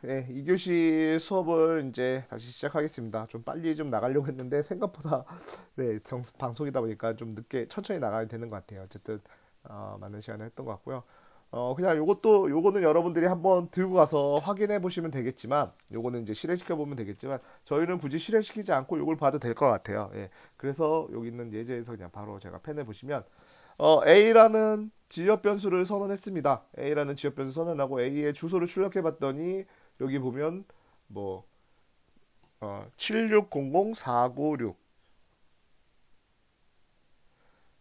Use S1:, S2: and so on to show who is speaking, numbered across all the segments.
S1: 네, 2교시 수업을 이제 다시 시작하겠습니다. 좀 빨리 좀 나가려고 했는데 생각보다 네, 방송이다 보니까 좀 늦게 천천히 나가야 되는 것 같아요. 어쨌든 많은 시간을 했던 것 같고요. 그냥 요거는 여러분들이 한번 들고 가서 확인해 보시면 되겠지만, 요거는 이제 실행시켜 보면 되겠지만, 저희는 굳이 실행시키지 않고 요걸 봐도 될 것 같아요. 예. 그래서 여기 있는 예제에서 그냥 바로 제가 펜을 보시면, A라는 지역 변수를 선언했습니다. A라는 지역 변수 선언하고 A의 주소를 출력해 봤더니 여기 보면 뭐 7600496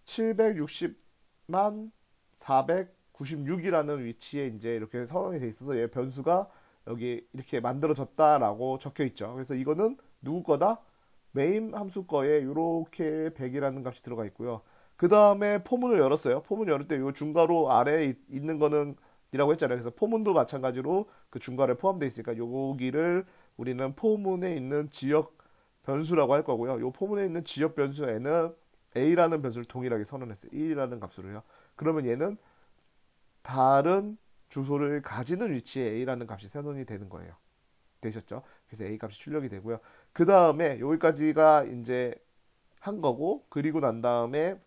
S1: 760만 496이라는 위치에 이제 이렇게 선언이 돼 있어서 얘 변수가 여기 이렇게 만들어졌다라고 적혀 있죠. 그래서 이거는 누구 거다? 메인 함수 거에 이렇게 100이라는 값이 들어가 있고요. 그 다음에 포문을 열었어요. 포문 열을 때 이 중괄호 아래에 있는 거는 이라고 했잖아요. 그래서 포문도 마찬가지로 그 중괄호에 포함되어 있으니까 여기를 우리는 포문에 있는 지역 변수라고 할 거고요. 이 포문에 있는 지역 변수에는 a라는 변수를 동일하게 선언했어요. 1이라는 값으로요. 그러면 얘는 다른 주소를 가지는 위치에 a라는 값이 선언이 되는 거예요. 되셨죠? 그래서 a 값이 출력이 되고요. 그 다음에 여기까지가 이제 한 거고, 그리고 난 다음에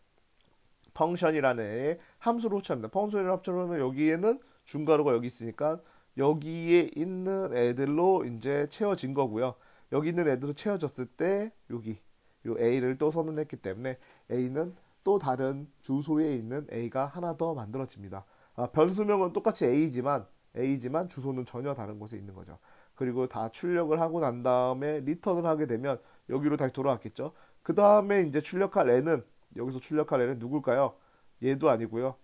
S1: 펑션이라는 애의 함수로 합쳐합니다. 펑션을 합쳐놓으면 여기에는 중괄호가 여기 있으니까 여기에 있는 애들로 이제 채워진 거고요. 여기 있는 애들로 채워졌을 때 여기 요 a를 또 선언했기 때문에 a는 또 다른 주소에 있는 a가 하나 더 만들어집니다. 변수명은 똑같이 a지만 주소는 전혀 다른 곳에 있는 거죠. 그리고 다 출력을 하고 난 다음에 리턴을 하게 되면 여기로 다시 돌아왔겠죠. 그 다음에 이제 출력할 애는 여기서 출력할 애는 누굴까요? 얘도 아니고요.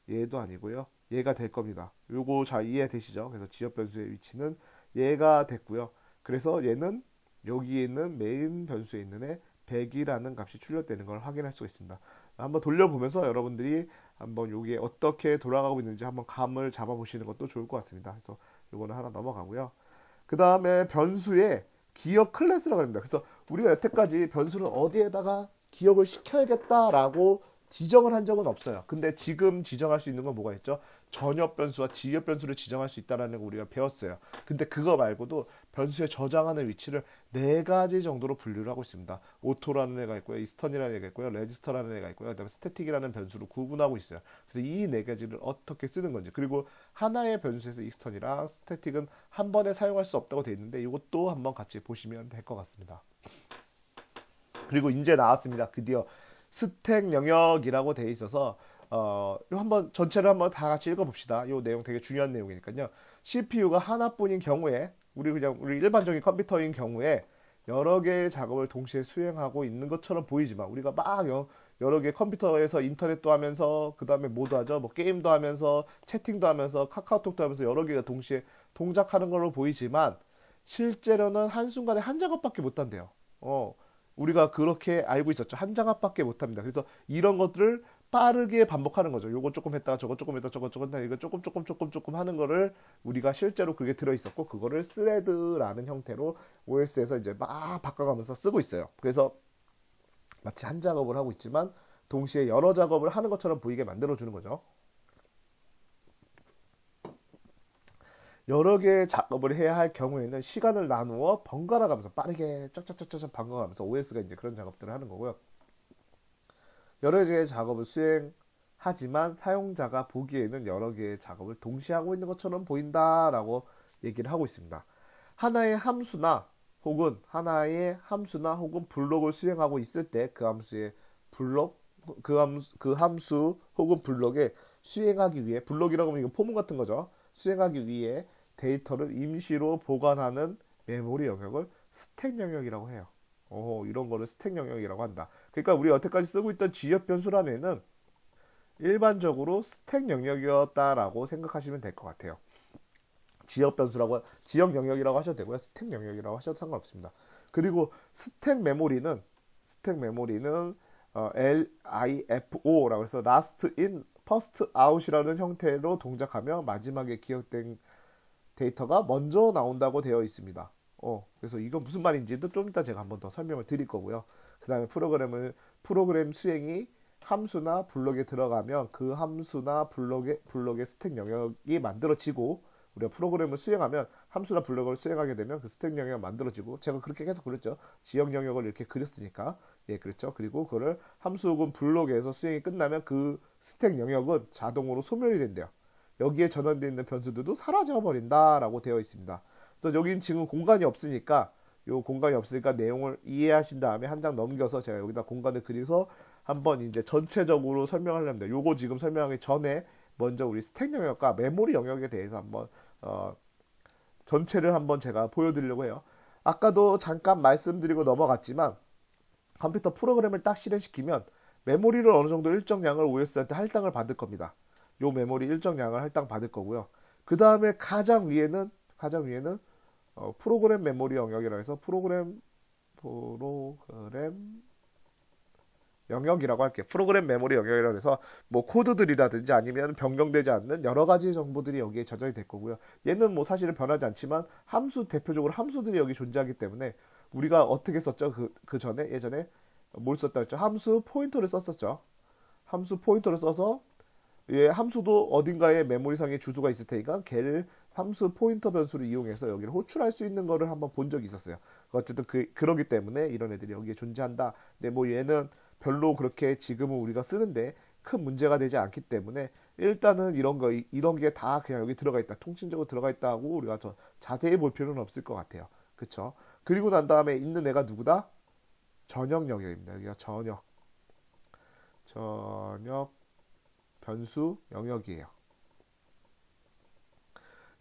S1: 얘도 아니고요. 얘가 될 겁니다. 요거 잘 이해되시죠? 그래서 지역 변수의 위치는 얘가 됐고요. 그래서 얘는 여기에 있는 메인 변수에 있는 애 100이라는 값이 출력되는 걸 확인할 수가 있습니다. 한번 돌려보면서 여러분들이 한번 여기에 어떻게 돌아가고 있는지 한번 감을 잡아보시는 것도 좋을 것 같습니다. 그래서 요거는 하나 넘어가고요. 그 다음에 변수에 기억 클래스라고 합니다. 그래서 우리가 여태까지 변수를 어디에다가 기억을 시켜야겠다라고 지정을 한 적은 없어요. 근데 지금 지정할 수 있는 건 뭐가 있죠? 전역 변수와 지역 변수를 지정할 수 있다는 거 우리가 배웠어요. 근데 그거 말고도 변수에 저장하는 위치를 네 가지 정도로 분류를 하고 있습니다. 오토라는 애가 있고요, 이스턴이라는 애가 있고요, 레지스터라는 애가 있고요, 그다음에 스태틱이라는 변수로 구분하고 있어요. 그래서 이 네 가지를 어떻게 쓰는 건지, 그리고 하나의 변수에서 이스턴이랑 스태틱은 한 번에 사용할 수 없다고 되어 있는데 이것도 한번 같이 보시면 될 것 같습니다. 그리고 이제 나왔습니다. 드디어 스택 영역이라고 되어 있어서 요 한번 전체를 한번 다 같이 읽어봅시다. 이 내용 되게 중요한 내용이니까요. CPU가 하나뿐인 경우에 우리 일반적인 컴퓨터인 경우에 여러 개의 작업을 동시에 수행하고 있는 것처럼 보이지만 우리가 막 여러 개 컴퓨터에서 인터넷도 하면서 그 다음에 뭐도 하죠? 뭐 게임도 하면서 채팅도 하면서 카카오톡도 하면서 여러 개가 동시에 동작하는 걸로 보이지만 실제로는 한순간에 한 작업밖에 못 한대요. 우리가 그렇게 알고 있었죠. 한 장합밖에 못 합니다. 그래서 이런 것들을 빠르게 반복하는 거죠. 요거 조금 했다가 저거 조금 했다가 저거 조금 했다가 이거 조금 하는 거를 우리가 실제로 그게 들어 있었고 그거를 스레드라는 형태로 OS에서 이제 막 바꿔가면서 쓰고 있어요. 그래서 마치 한 작업을 하고 있지만 동시에 여러 작업을 하는 것처럼 보이게 만들어 주는 거죠. 여러 개의 작업을 해야 할 경우에는 시간을 나누어 번갈아 가면서 빠르게 쫙쫙쫙쫙 번갈아 가면서 OS가 이제 그런 작업들을 하는 거고요. 여러 개의 작업을 수행하지만 사용자가 보기에는 여러 개의 작업을 동시에 하고 있는 것처럼 보인다라고 얘기를 하고 있습니다. 하나의 함수나 혹은 블록을 수행하고 있을 때 그 함수 혹은 블록에 수행하기 위해 블록이라고 하면 이거 포문 같은 거죠. 수행하기 위해 데이터를 임시로 보관하는 메모리 영역을 스택 영역이라고 해요. 이런 거를 스택 영역이라고 한다. 그러니까 우리 여태까지 쓰고 있던 지역 변수라는 애는 일반적으로 스택 영역이었다라고 생각하시면 될 것 같아요. 지역 영역이라고 하셔도 되고요. 스택 영역이라고 하셔도 상관없습니다. 그리고 스택 메모리는 LIFO라고 해서 Last in, First Out이라는 형태로 동작하며 마지막에 기억된 데이터가 먼저 나온다고 되어 있습니다. 그래서 이건 무슨 말인지도 좀 이따 제가 한번 더 설명을 드릴 거고요. 그 다음에 프로그램 수행이 함수나 블록에 들어가면 그 함수나 블록의 스택 영역이 만들어지고 우리가 프로그램을 수행하면 함수나 블록을 수행하게 되면 그 스택 영역이 만들어지고 제가 그렇게 계속 그렸죠. 지역 영역을 이렇게 그렸으니까 예 그렇죠. 그리고 그거를 함수 혹은 블록에서 수행이 끝나면 그 스택 영역은 자동으로 소멸이 된대요. 여기에 전환되어 있는 변수들도 사라져 버린다라고 되어 있습니다. 그래서 여기는 지금 공간이 없으니까 요 공간이 없으니까 내용을 이해하신 다음에 한 장 넘겨서 제가 여기다 공간을 그려서 한번 이제 전체적으로 설명을 합니다. 요거 지금 설명하기 전에 먼저 우리 스택 영역과 메모리 영역에 대해서 한번 전체를 한번 제가 보여드리려고 해요. 아까도 잠깐 말씀드리고 넘어갔지만 컴퓨터 프로그램을 딱 실행시키면 메모리를 어느 정도 일정량을 OS한테 할당을 받을 겁니다. 요 메모리 일정량을 할당 받을 거고요. 그 다음에 가장 위에는 프로그램 메모리 영역이라고 해서 프로그램 영역이라고 할게요. 프로그램 메모리 영역이라고 해서 뭐 코드들이라든지 아니면 변경되지 않는 여러 가지 정보들이 여기에 저장이 될 거고요. 얘는 뭐 사실은 변하지 않지만 대표적으로 함수들이 여기 존재하기 때문에 우리가 어떻게 썼죠? 예전에 뭘 썼다 했죠? 함수 포인터를 썼었죠. 함수 포인터를 써서 함수도 어딘가에 메모리상에 주소가 있을 테니까 걔를 함수 포인터 변수를 이용해서 여기를 호출할 수 있는 거를 한번 본 적이 있었어요. 어쨌든 그러기 때문에 이런 애들이 여기에 존재한다. 근데 뭐 얘는 별로 그렇게 지금은 우리가 쓰는데 큰 문제가 되지 않기 때문에 일단은 이런 게 다 그냥 여기 들어가 있다. 통칭적으로 들어가 있다고 우리가 더 자세히 볼 필요는 없을 것 같아요. 그쵸? 그리고 난 다음에 있는 애가 누구다? 전역 영역입니다. 여기가 전역 변수 영역이에요.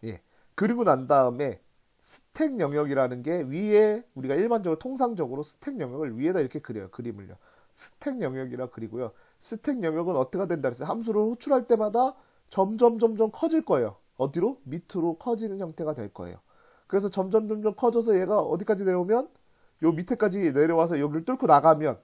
S1: 예. 그리고 난 다음에 스택 영역이라는 게 위에 우리가 일반적으로 통상적으로 스택 영역을 위에다 이렇게 그려요. 그림을요. 스택 영역이라 그리고요. 스택 영역은 어떻게 된다 그랬어요? 함수를 호출할 때마다 점점 커질 거예요. 어디로? 밑으로 커지는 형태가 될 거예요. 그래서 점점 커져서 얘가 어디까지 내려오면 요 밑에까지 내려와서 여기를 뚫고 나가면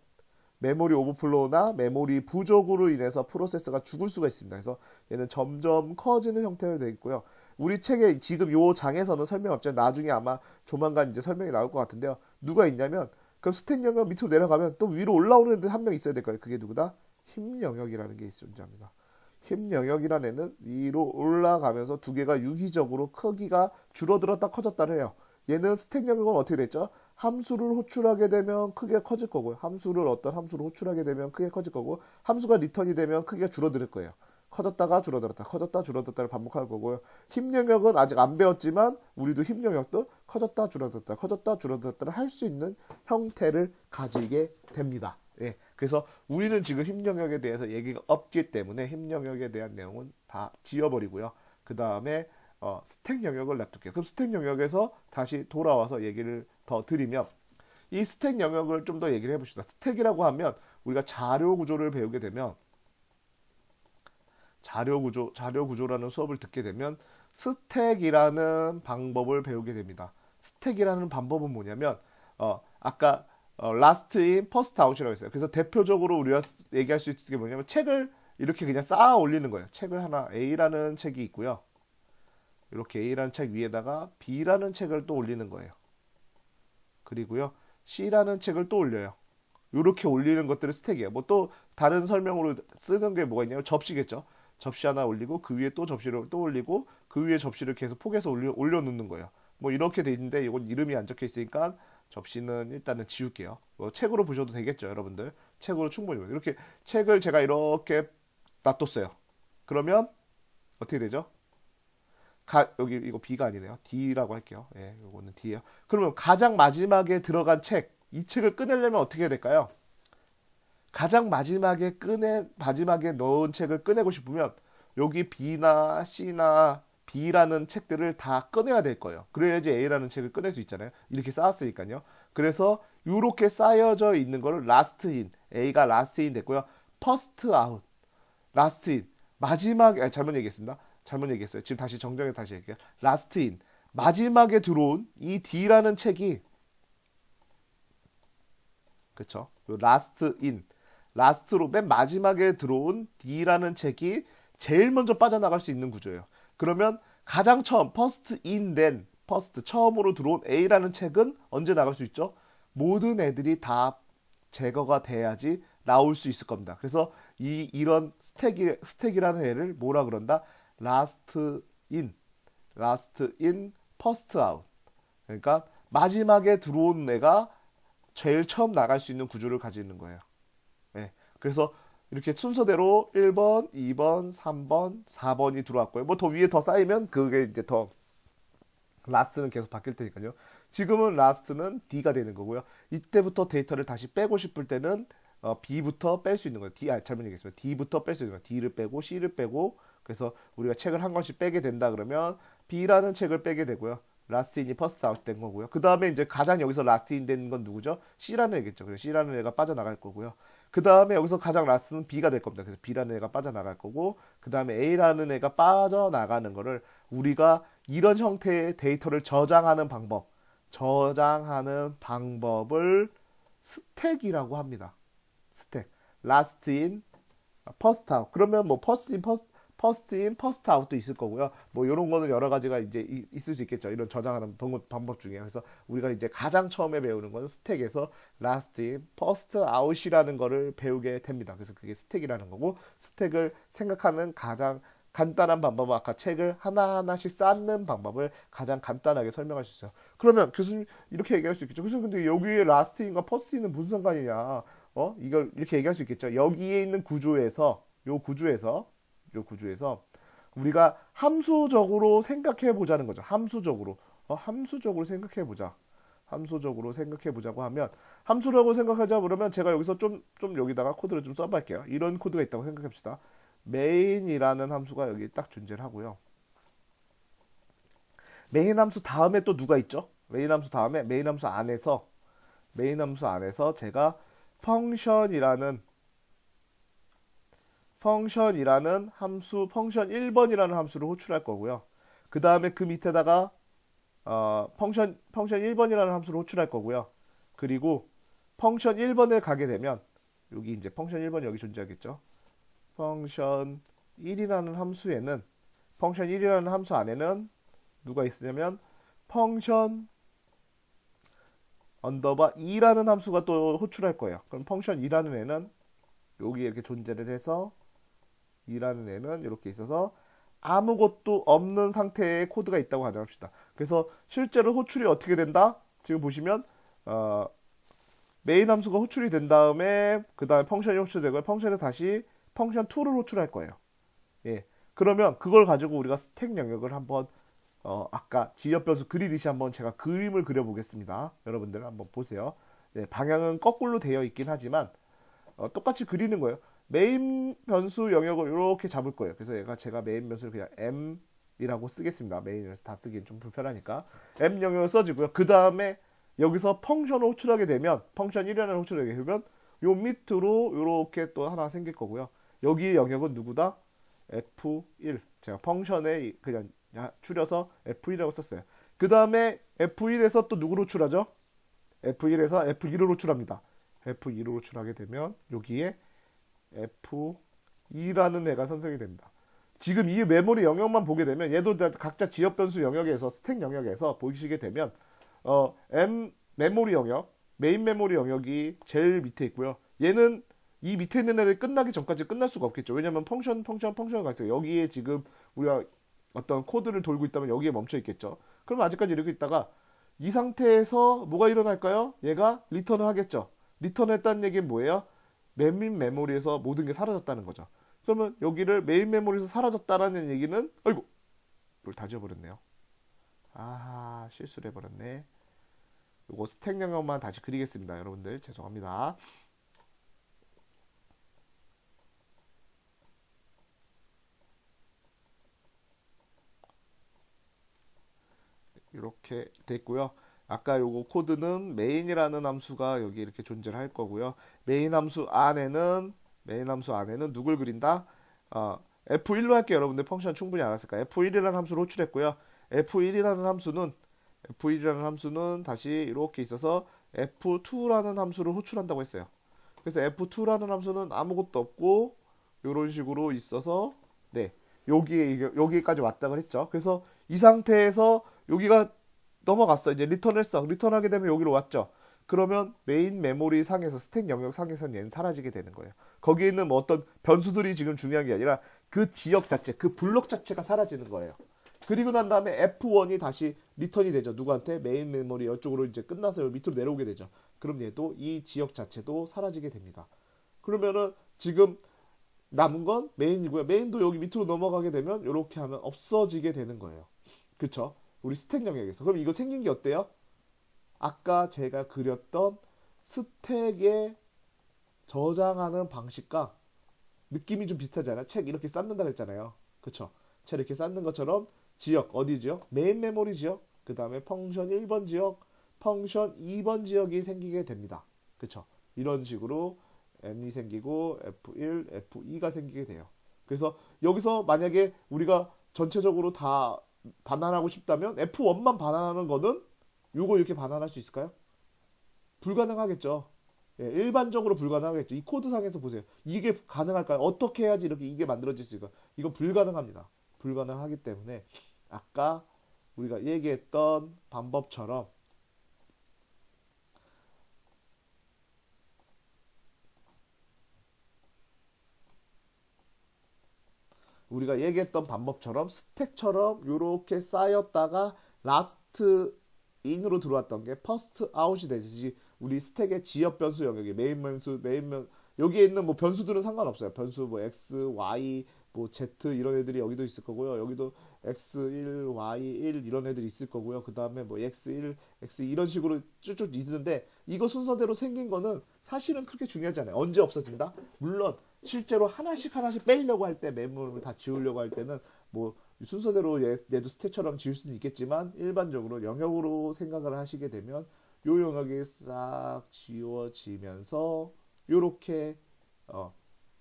S1: 메모리 오버플로우나 메모리 부족으로 인해서 프로세서가 죽을 수가 있습니다. 그래서 얘는 점점 커지는 형태로 되어 있고요. 우리 책에 지금 요 장에서는 설명 없죠. 나중에 아마 조만간 이제 설명이 나올 것 같은데요. 누가 있냐면 그럼 스택 영역 밑으로 내려가면 또 위로 올라오는 애들 한 명 있어야 될 거예요. 그게 누구다? 힘 영역이라는 게 존재합니다. 힘 영역이라는 애는 위로 올라가면서 두 개가 유기적으로 크기가 줄어들었다 커졌다를 해요. 얘는 스택 영역은 어떻게 됐죠? 함수를 호출하게 되면 크게 커질 거고요. 어떤 함수를 호출하게 되면 크게 커질 거고 함수가 리턴이 되면 크기가 줄어들 거예요. 커졌다가 줄어들었다 커졌다 줄어들었다를 반복할 거고요. 힘 영역은 아직 안 배웠지만 우리도 힘 영역도 커졌다 줄어들었다를 할 수 있는 형태를 가지게 됩니다. 예, 그래서 우리는 지금 힘 영역에 대해서 얘기가 없기 때문에 힘 영역에 대한 내용은 다 지워버리고요. 그 다음에 스택 영역을 놔둘게요. 그럼 스택 영역에서 다시 돌아와서 얘기를 더 드리면 이 스택 영역을 좀 더 얘기를 해봅시다. 스택이라고 하면 우리가 자료 구조를 배우게 되면 자료 구조라는 수업을 듣게 되면 스택이라는 방법을 배우게 됩니다. 스택이라는 방법은 뭐냐면 아까 last in, first out이라고 했어요. 그래서 대표적으로 우리가 얘기할 수 있는 게 뭐냐면 책을 이렇게 그냥 쌓아 올리는 거예요. 책을 하나 A라는 책이 있고요. 이렇게 A라는 책 위에다가 B라는 책을 또 올리는 거예요. 그리고요 C라는 책을 또 올려요. 이렇게 올리는 것들을 스택이에요. 뭐 또 다른 설명으로 쓰는 게 뭐가 있냐면 접시겠죠. 접시 하나 올리고 그 위에 또 접시를 또 올리고 그 위에 접시를 계속 포개서 올려놓는 거예요. 뭐 이렇게 돼 있는데 이건 이름이 안 적혀 있으니까 접시는 일단은 지울게요. 뭐 책으로 보셔도 되겠죠, 여러분들. 책으로 충분히 이렇게 책을 제가 이렇게 놔뒀어요. 그러면 어떻게 되죠? 여기 이거 B가 아니네요. D라고 할게요. 예, 이거는 D예요. 그러면 가장 마지막에 들어간 이 책을 꺼내려면 어떻게 해야 될까요? 가장 마지막에 넣은 책을 꺼내고 싶으면 여기 B나 C나 B라는 책들을 다 꺼내야 될 거예요. 그래야지 A라는 책을 꺼낼 수 있잖아요. 이렇게 쌓았으니까요. 그래서 이렇게 쌓여져 있는 거를 last in, A가 last in 됐고요. first out, last in, 잘못 얘기했어요. 지금 다시 정정해서 다시 얘기할게요. last in, 마지막에 들어온 이 D라는 책이 그쵸? last in, last로 맨 마지막에 들어온 D라는 책이 제일 먼저 빠져나갈 수 있는 구조예요. 그러면 가장 처음 first in then first 처음으로 들어온 A라는 책은 언제 나갈 수 있죠? 모든 애들이 다 제거가 돼야지 나올 수 있을 겁니다. 그래서 이런 스택이라는 애를 뭐라 그런다? last in, last in, first out. 그러니까 마지막에 들어온 애가 제일 처음 나갈 수 있는 구조를 가지고 있는 거예요. 예. 그래서 이렇게 순서대로 1번, 2번, 3번, 4번이 들어왔고요. 뭐 더 위에 더 쌓이면 그게 이제 더 라스트는 계속 바뀔 테니까요. 지금은 라스트는 D가 되는 거고요. 이때부터 데이터를 다시 빼고 싶을 때는 B부터 뺄 수 있는 거예요. 잘못 얘기했습니다. D부터 뺄 수 있는 거예요. D를 빼고 C를 빼고 그래서 우리가 책을 한 권씩 빼게 된다 그러면 B라는 책을 빼게 되고요. 라스트 인이 퍼스트 아웃 된 거고요. 그 다음에 이제 가장 여기서 라스트 인 된 건 누구죠? C라는 애겠죠. 그래서 C라는 애가 빠져나갈 거고요. 그 다음에 여기서 가장 라스트는 B가 될 겁니다. 그래서 B라는 애가 빠져나갈 거고 그 다음에 A라는 애가 빠져나가는 거를 우리가 이런 형태의 데이터를 저장하는 방법을 스택이라고 합니다. 스택. last in, first out. 그러면 뭐 first in, first out도 있을 거고요. 뭐 이런 거는 여러 가지가 이제 있을 수 있겠죠. 이런 저장하는 방법 중에. 그래서 우리가 이제 가장 처음에 배우는 거는 스택에서 last in, first out이라는 거를 배우게 됩니다. 그래서 그게 스택이라는 거고, 스택을 생각하는 가장 간단한 방법은 아까 책을 하나하나씩 쌓는 방법을 가장 간단하게 설명할 수 있어요. 그러면 교수님 이렇게 얘기할 수 있겠죠. 교수님 근데 여기에 라스트인과 퍼스트인은 무슨 상관이냐? 이걸 이렇게 얘기할 수 있겠죠. 여기에 있는 구조에서 요 구조에서 우리가 함수적으로 생각해 보자는 거죠. 함수적으로 생각해 보자. 함수적으로 생각해 보자고 하면 함수적으로 생각하자 그러면 제가 여기서 좀 여기다가 코드를 좀 써볼게요. 이런 코드가 있다고 생각해 봅시다. main이라는 함수가 여기 딱 존재를 하고요. main 함수 다음에 또 누가 있죠? main 함수 다음에 main 함수 안에서 제가 펑션이라는 함수, 펑션 1번이라는 함수를 호출할 거고요. 그 다음에 그 밑에다가 펑션 1번이라는 함수를 호출할 거고요. 그리고 펑션 1번을 가게 되면 여기 이제 펑션 1번이 여기 존재하겠죠. 펑션 1이라는 함수 안에는 누가 있으냐면 펑션 언더바 2라는 함수가 또 호출할 거예요. 그럼 펑션 2라는 애는 여기 이렇게 존재를 해서 2라는 애는 이렇게 있어서 아무것도 없는 상태의 코드가 있다고 가정합시다. 그래서 실제로 호출이 어떻게 된다? 지금 보시면 메인 함수가 호출이 된 다음에 그 다음에 펑션이 호출되고요. 펑션에 다시 펑션 2를 호출할 거예요. 예. 그러면 그걸 가지고 우리가 스택 영역을 한번 아까 지역 변수 그리듯이 한번 제가 그림을 그려보겠습니다. 여러분들 한번 보세요. 네, 방향은 거꾸로 되어 있긴 하지만 똑같이 그리는 거예요. 메인 변수 영역을 이렇게 잡을 거예요. 그래서 제가 메인 변수를 그냥 M이라고 쓰겠습니다. 메인을 다 쓰기엔 좀 불편하니까 M 영역을 써주고요. 그 다음에 여기서 펑션을 호출하게 되면 펑션 1이라는 호출하게 되면 요 밑으로 이렇게 또 하나 생길 거고요. 여기 영역은 누구다? F1. 제가 펑션에 그냥 줄여서 F1이라고 썼어요. 그 다음에 F1에서 또 누구로 호출하죠? F1에서 F2를 호출합니다. F2를 호출하게 되면 여기에 F2라는 애가 선생이 됩니다. 지금 이 메모리 영역만 보게 되면 얘도 각자 지역 변수 영역에서 스택 영역에서 보시게 되면 메모리 영역, 메인 메모리 영역이 제일 밑에 있고요. 얘는 이 밑에 있는 애들 끝나기 전까지 끝날 수가 없겠죠. 왜냐면 펑션을 가있어요. 여기에 지금 우리가 어떤 코드를 돌고 있다면 여기에 멈춰 있겠죠. 그럼 아직까지 이렇게 있다가 이 상태에서 뭐가 일어날까요? 얘가 리턴을 하겠죠. 리턴을 했다는 얘기는 뭐예요? 메인 메모리에서 모든 게 사라졌다는 거죠. 그러면 여기를 메인 메모리에서 사라졌다라는 얘기는 아이고 이걸 다 지워버렸네요. 아 실수를 해버렸네. 이거 스택 영역만 다시 그리겠습니다. 여러분들 죄송합니다. 이렇게 됐고요. 아까 요거 코드는 main이라는 함수가 여기 이렇게 존재를 할 거고요. 메인 함수 안에는 누굴 그린다? F1로 할게요. 여러분들 펑션 충분히 알았을까요? F1이라는 함수를 호출했고요. F1이라는 함수는 다시 이렇게 있어서 F2라는 함수를 호출한다고 했어요. 그래서 F2라는 함수는 아무것도 없고 이런 식으로 있어서 네 여기까지 왔다 그랬죠. 그래서 이 상태에서 여기가 넘어갔어. 이제 리턴했어. 리턴하게 되면 여기로 왔죠. 그러면 메인 메모리 상에서 스택 영역 상에서는 얘는 사라지게 되는 거예요. 거기에 있는 뭐 어떤 변수들이 지금 중요한 게 아니라 그 지역 자체, 그 블록 자체가 사라지는 거예요. 그리고 난 다음에 F1이 다시 리턴이 되죠. 누구한테? 메인 메모리 이쪽으로 이제 끝나서 밑으로 내려오게 되죠. 그럼 얘도 이 지역 자체도 사라지게 됩니다. 그러면은 지금 남은 건 메인이고요. 메인도 여기 밑으로 넘어가게 되면 이렇게 하면 없어지게 되는 거예요. 그쵸? 우리 스택 영역에서. 그럼 이거 생긴 게 어때요? 아까 제가 그렸던 스택에 저장하는 방식과 느낌이 좀 비슷하잖아요. 책 이렇게 쌓는다 그랬잖아요. 그쵸? 책 이렇게 쌓는 것처럼 지역 어디지요? 메인 메모리 지역, 그 다음에 펑션 1번 지역, 펑션 2번 지역이 생기게 됩니다. 그쵸? 이런 식으로 M이 생기고 F1, F2가 생기게 돼요. 그래서 여기서 만약에 우리가 전체적으로 다 반환하고 싶다면 F1만 반환하는 거는 요거 이렇게 반환할 수 있을까요? 불가능하겠죠. 예, 일반적으로 불가능하겠죠. 이 코드상에서 보세요. 이게 가능할까요? 어떻게 해야지 이렇게 이게 만들어질 수 있을까? 이건 불가능합니다. 불가능하기 때문에 아까 우리가 얘기했던 방법처럼 스택처럼 이렇게 쌓였다가 라스트 인으로 들어왔던 게 퍼스트 아웃이 되듯이 우리 스택의 지역 변수 영역이 메인 변수 여기에 있는 뭐 변수들은 상관없어요. 변수 뭐 x, y, 뭐 z 이런 애들이 여기도 있을 거고요. 여기도 x1, y1 이런 애들이 있을 거고요. 그 다음에 뭐 x1, x2 이런 식으로 쭉쭉 있는데 이거 순서대로 생긴 거는 사실은 그렇게 중요하지 않아요. 언제 없어진다? 물론 실제로 하나씩 빼려고 할 때 메모를 다 지우려고 할 때는 뭐 순서대로 얘도 스택처럼 지울 수는 있겠지만 일반적으로 영역으로 생각을 하시게 되면 요 영역이 싹 지워지면서 요렇게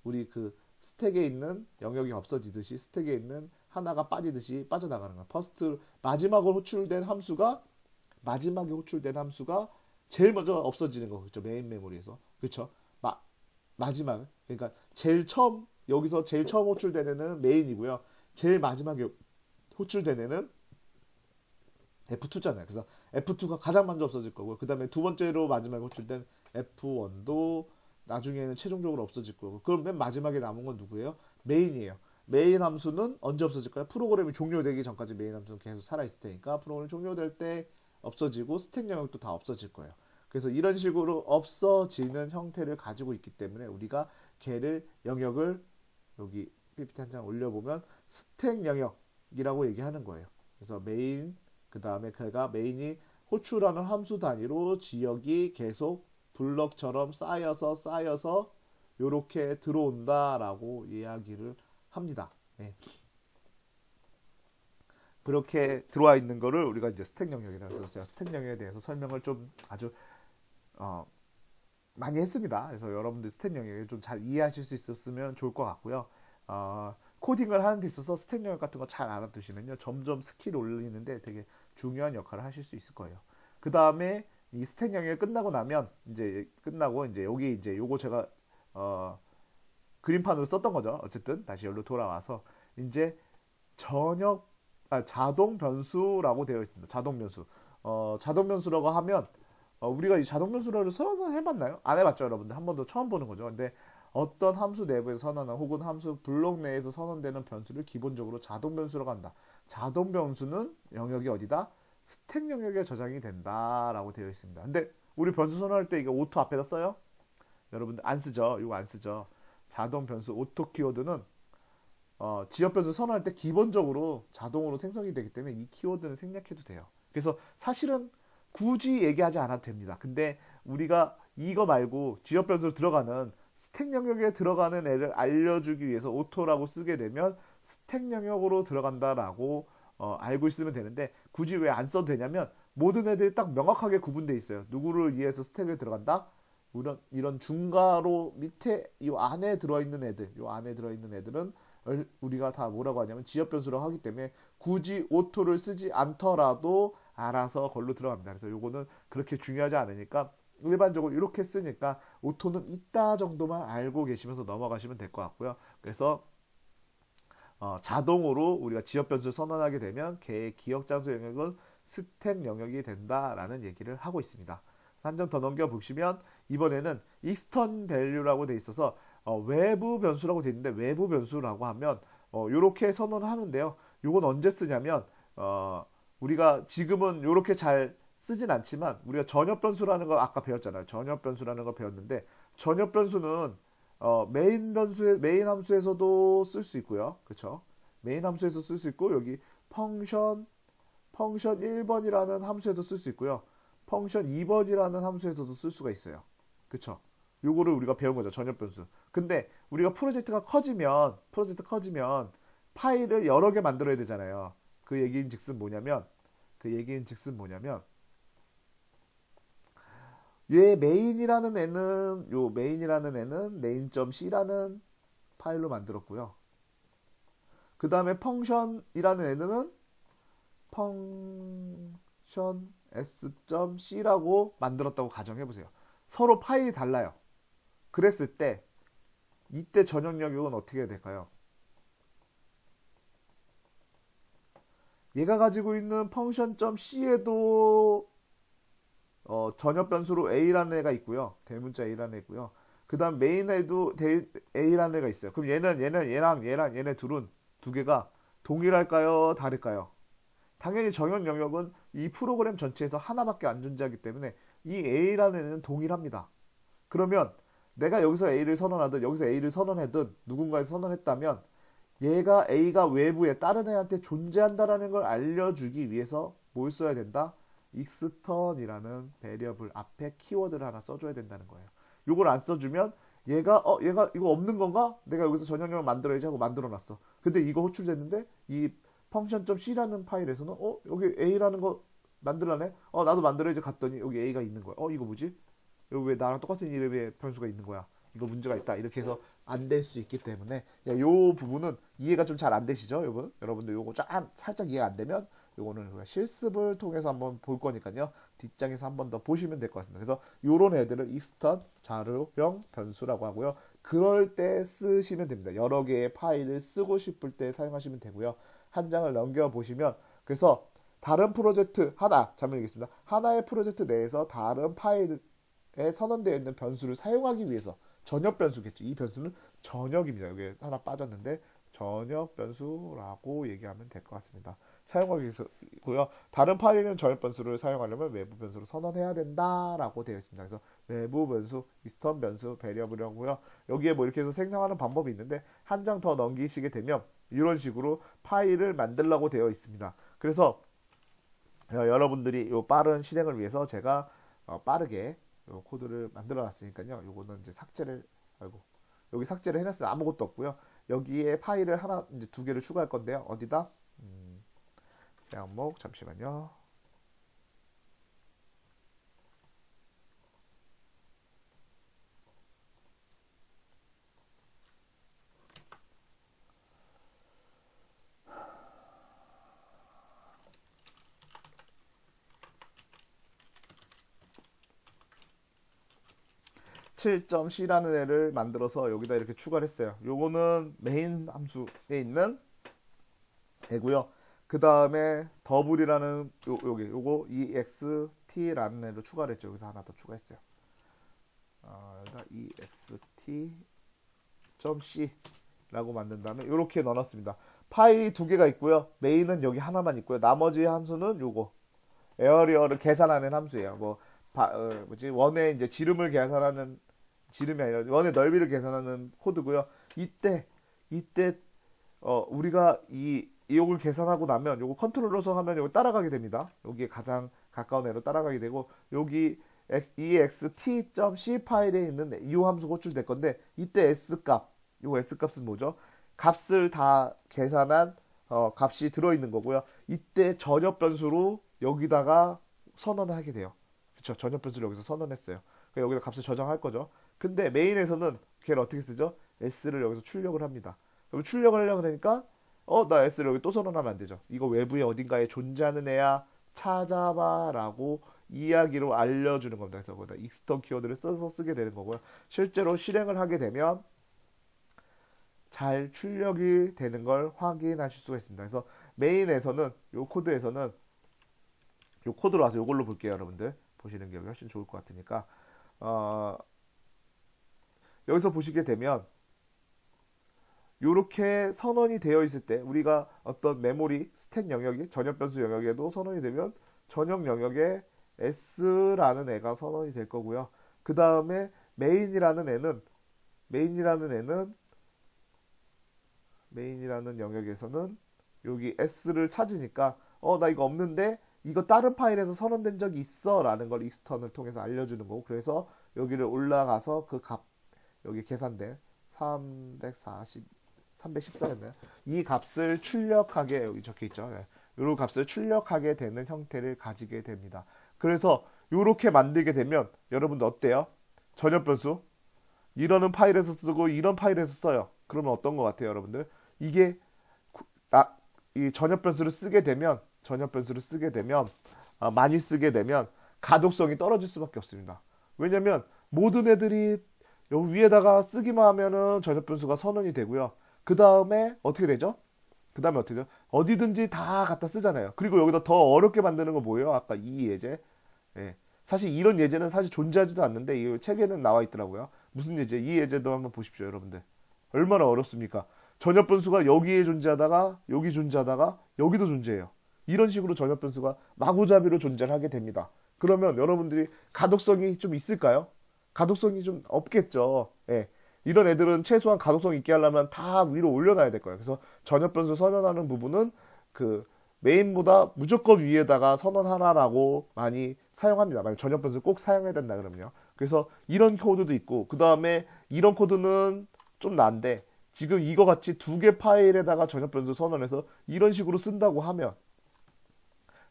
S1: 우리 그 스택에 있는 영역이 없어지듯이 스택에 있는 하나가 빠지듯이 빠져나가는 거야. 퍼스트 마지막에 호출된 함수가 제일 먼저 없어지는 거죠. 메인 메모리에서. 그렇죠? 마지막 그러니까 여기서 제일 처음 호출된 애는 메인이고요. 제일 마지막에 호출된 애는 F2잖아요. 그래서 F2가 가장 먼저 없어질 거고요. 그 다음에 두 번째로 마지막에 호출된 F1도 나중에는 최종적으로 없어질 거고. 그럼 맨 마지막에 남은 건 누구예요? 메인이에요. 메인 함수는 언제 없어질까요? 프로그램이 종료되기 전까지 메인 함수는 계속 살아있을 테니까 프로그램이 종료될 때 없어지고 스택 영역도 다 없어질 거예요. 그래서 이런 식으로 없어지는 형태를 가지고 있기 때문에 우리가 걔를 영역을 여기 PPT 한 장 올려보면 스택 영역이라고 얘기하는 거예요. 그래서 메인 그 다음에 걔가 메인이 호출하는 함수 단위로 지역이 계속 블럭처럼 쌓여서 이렇게 들어온다라고 이야기를 합니다. 네. 그렇게 들어와 있는 거를 우리가 이제 스택 영역이라고 썼어요. 스택 영역에 대해서 설명을 좀 아주 많이 했습니다. 그래서 여러분들 스택 영역을 좀 잘 이해하실 수 있었으면 좋을 것 같고요. 코딩을 하는 데 있어서 스택 영역 같은 거 잘 알아두시면요. 점점 스킬 올리는데 되게 중요한 역할을 하실 수 있을 거예요. 그 다음에 이 스택 영역이 끝나고 나면 이제 여기 이제 요거 제가 그림판으로 썼던 거죠. 어쨌든 다시 여기로 돌아와서 이제 자동 변수라고 되어 있습니다. 자동 변수. 자동 변수라고 하면 우리가 이 자동 변수를 선언해봤나요? 안 해봤죠, 여러분들. 한 번도 처음 보는 거죠. 근데 어떤 함수 내부에서 선언한 혹은 함수 블록 내에서 선언되는 변수를 기본적으로 자동 변수라고 한다. 자동 변수는 영역이 어디다? 스택 영역에 저장이 된다라고 되어 있습니다. 근데 우리 변수 선언할 때 이거 오토 앞에다 써요? 여러분들 안 쓰죠. 이거 안 쓰죠. 자동 변수 오토 키워드는 지역 변수 선언할 때 기본적으로 자동으로 생성이 되기 때문에 이 키워드는 생략해도 돼요. 그래서 사실은 굳이 얘기하지 않아도 됩니다. 근데 우리가 이거 말고 지역 변수로 들어가는 스택 영역에 들어가는 애를 알려주기 위해서 오토라고 쓰게 되면 스택 영역으로 들어간다라고 알고 있으면 되는데 굳이 왜 안 써도 되냐면 모든 애들이 딱 명확하게 구분되어 있어요. 누구를 위해서 스택에 들어간다? 이런 중괄호 밑에 이 안에 들어있는 애들은 우리가 다 뭐라고 하냐면 지역 변수라고 하기 때문에 굳이 오토를 쓰지 않더라도 알아서 걸로 들어갑니다. 그래서 요거는 그렇게 중요하지 않으니까 일반적으로 이렇게 쓰니까 오토는 있다 정도만 알고 계시면서 넘어가시면 될 것 같고요. 그래서 자동으로 우리가 지역 변수를 선언하게 되면 걔의 기억 장소 영역은 스택 영역이 된다라는 얘기를 하고 있습니다. 한 장 더 넘겨보시면 이번에는 extern value라고 돼 있어서 외부 변수라고 돼 있는데 외부 변수라고 하면 이렇게 선언을 하는데요. 이건 언제 쓰냐면 우리가 지금은 이렇게 잘 쓰진 않지만 우리가 전역 변수라는 거 아까 배웠잖아요. 전역 변수라는 거 배웠는데 전역 변수는 메인 함수에서도 쓸 수 있고요. 그렇죠? 메인 함수에서 쓸 수 있고 여기 펑션 1번이라는 함수에도 쓸 수 있고요. 펑션 2번이라는 함수에서도 쓸 수가 있어요. 그쵸? 요거를 우리가 배운 거죠. 전역 변수. 근데 우리가 프로젝트가 커지면 파일을 여러 개 만들어야 되잖아요. 그 얘기인 즉슨 뭐냐면 얘 메인이라는 애는 main.c라는 파일로 만들었고요. 그 다음에 펑션이라는 애는 펑션 s.c라고 만들었다고 가정해보세요. 서로 파일이 달라요. 그랬을 때 이때 전역 영역은 어떻게 될까요? 얘가 가지고 있는 펑션.c에도 전역 변수로 a라는 애가 있고요. 대문자 a라는 애 있고요. 그 다음 메인에도 a라는 애가 있어요. 그럼 얘랑 얘네 둘은 두 개가 동일할까요? 다를까요? 당연히 정역 영역은 이 프로그램 전체에서 하나밖에 안 존재하기 때문에 이 a라는 애는 동일합니다. 그러면 내가 여기서 a를 선언하든 여기서 a를 선언하든 누군가에서 선언했다면 얘가 a가 외부에 다른 애한테 존재한다라는 걸 알려주기 위해서 뭘 써야 된다? extern이라는 베리어블 앞에 키워드를 하나 써줘야 된다는 거예요. 요걸 안 써주면 얘가 이거 없는 건가? 내가 여기서 전역령을 만들어야지 하고 만들어놨어. 근데 이거 호출됐는데 이 function.c라는 파일에서는 여기 a라는 거 만들라네? 나도 만들어야지 갔더니 여기 a가 있는 거야. 이거 뭐지? 여기 왜 나랑 똑같은 이름의 변수가 있는 거야? 이거 문제가 있다. 이렇게 해서 안 될 수 있기 때문에 요 부분은 이해가 좀 잘 안 되시죠? 여러분들 요거 좀 살짝 이해가 안 되면 요거는 우리가 실습을 통해서 한번 볼 거니까요. 뒷장에서 한번 더 보시면 될 것 같습니다. 그래서 요런 애들을 익스턴 자료형 변수라고 하고요. 그럴 때 쓰시면 됩니다. 여러 개의 파일을 쓰고 싶을 때 사용하시면 되고요. 한 장을 넘겨 보시면 그래서 다른 프로젝트 잠을 읽겠습니다. 하나의 프로젝트 내에서 다른 파일에 선언되어 있는 변수를 사용하기 위해서 전역 변수겠죠. 이 변수는 전역입니다. 여기 하나 빠졌는데 전역 변수라고 얘기하면 될 것 같습니다. 사용하기 위해서고요. 다른 파일은 전역 변수를 사용하려면 외부 변수를 선언해야 된다라고 되어 있습니다. 그래서 외부 변수, 익스턴 변수, 베리어블이라고요. 여기에 뭐 이렇게 해서 생성하는 방법이 있는데 한 장 더 넘기시게 되면 이런 식으로 파일을 만들라고 되어 있습니다. 그래서 여러분들이 이 빠른 실행을 위해서 제가 빠르게 요 코드를 만들어 놨으니까요. 요거는 이제 여기 삭제를 해놨어요. 아무것도 없고요. 여기에 파일을 이제 두 개를 추가할 건데요. 어디다? 제목록 잠시만요. 7.c라는 애를 만들어서 여기다 이렇게 추가를 했어요. 요거는 메인 함수에 있는 애고요. 그 다음에 더블이라는 요거 ext라는 애를 추가를 했죠. 여기서 하나 더 추가했어요. ext.c 라고 만든 다음에 이렇게 넣어놨습니다. 파일이 두 개가 있고요. 메인은 여기 하나만 있고요. 나머지 함수는 요거 에어리어를 계산하는 함수예요. 원의 이제 지름을 계산하는 지름이 아니라 원의 넓이를 계산하는 코드고요. 이때 우리가 이걸 계산하고 나면 요거 컨트롤러서 하면 요거 따라가게 됩니다. 여기에 가장 가까운 애로 따라가게 되고 여기 ext.c 파일에 있는 이 함수가 호출될 건데 이때 요거 s값은 뭐죠? 값을 다 계산한 값이 들어있는 거고요. 이때 전역 변수로 여기다가 선언을 하게 돼요. 그쵸? 전역 변수를 여기서 선언했어요. 여기다 값을 저장할 거죠. 근데 메인에서는 걔를 어떻게 쓰죠? s를 여기서 출력을 합니다. 그럼 출력을 하려고 하니까 나 s를 여기 또 선언하면 안 되죠. 이거 외부에 어딘가에 존재하는 애야 찾아봐 라고 이야기로 알려주는 겁니다. 그래서 거기다 익스턴 키워드를 써서 쓰게 되는 거고요. 실제로 실행을 하게 되면 잘 출력이 되는 걸 확인하실 수가 있습니다. 그래서 메인에서는 요 코드에서는 요 코드로 와서 요걸로 볼게요. 여러분들 보시는 게 훨씬 좋을 것 같으니까 여기서 보시게 되면 요렇게 선언이 되어 있을 때 우리가 어떤 메모리 스택 영역이 전역 변수 영역에도 선언이 되면 전역 영역에 S라는 애가 선언이 될 거고요. 그 다음에 메인이라는 영역에서는 여기 S를 찾으니까 나 이거 없는데 이거 다른 파일에서 선언된 적이 있어 라는 걸 익스턴을 통해서 알려주는 거고, 그래서 여기를 올라가서 그 값 여기 계산된 314였나요? 이 값을 출력하게 여기 적혀 있죠. 네. 이 값을 출력하게 되는 형태를 가지게 됩니다. 그래서 이렇게 만들게 되면 여러분들 어때요? 전역 변수 이러는 파일에서 쓰고 이런 파일에서 써요. 그러면 어떤 것 같아요, 여러분들? 이게 이 전역 변수를 쓰게 되면 많이 쓰게 되면 가독성이 떨어질 수밖에 없습니다. 왜냐면 모든 애들이 여기 위에다가 쓰기만 하면은 전역 변수가 선언이 되고요. 그 다음에 어떻게 되죠? 어디든지 다 갖다 쓰잖아요. 그리고 여기다 더 어렵게 만드는 거 뭐예요? 아까 이 예제. 예. 사실 이런 예제는 사실 존재하지도 않는데 이 책에는 나와 있더라고요. 무슨 예제? 이 예제도 한번 보십시오, 여러분들. 얼마나 어렵습니까? 전역 변수가 여기에 존재하다가 여기 존재하다가 여기도 존재해요. 이런 식으로 전역 변수가 마구잡이로 존재를 하게 됩니다. 그러면 여러분들이 가독성이 좀 있을까요? 가독성이 좀 없겠죠. 예. 이런 애들은 최소한 가독성 있게 하려면 다 위로 올려놔야 될 거예요. 그래서 전역 변수 선언하는 부분은 그 메인보다 무조건 위에다가 선언하라라고 많이 사용합니다. 만약 전역 변수 꼭 사용해야 된다 그러면요. 그래서 이런 코드도 있고, 그 다음에 이런 코드는 좀 난데 지금 이거 같이 두 개 파일에다가 전역 변수 선언해서 이런 식으로 쓴다고 하면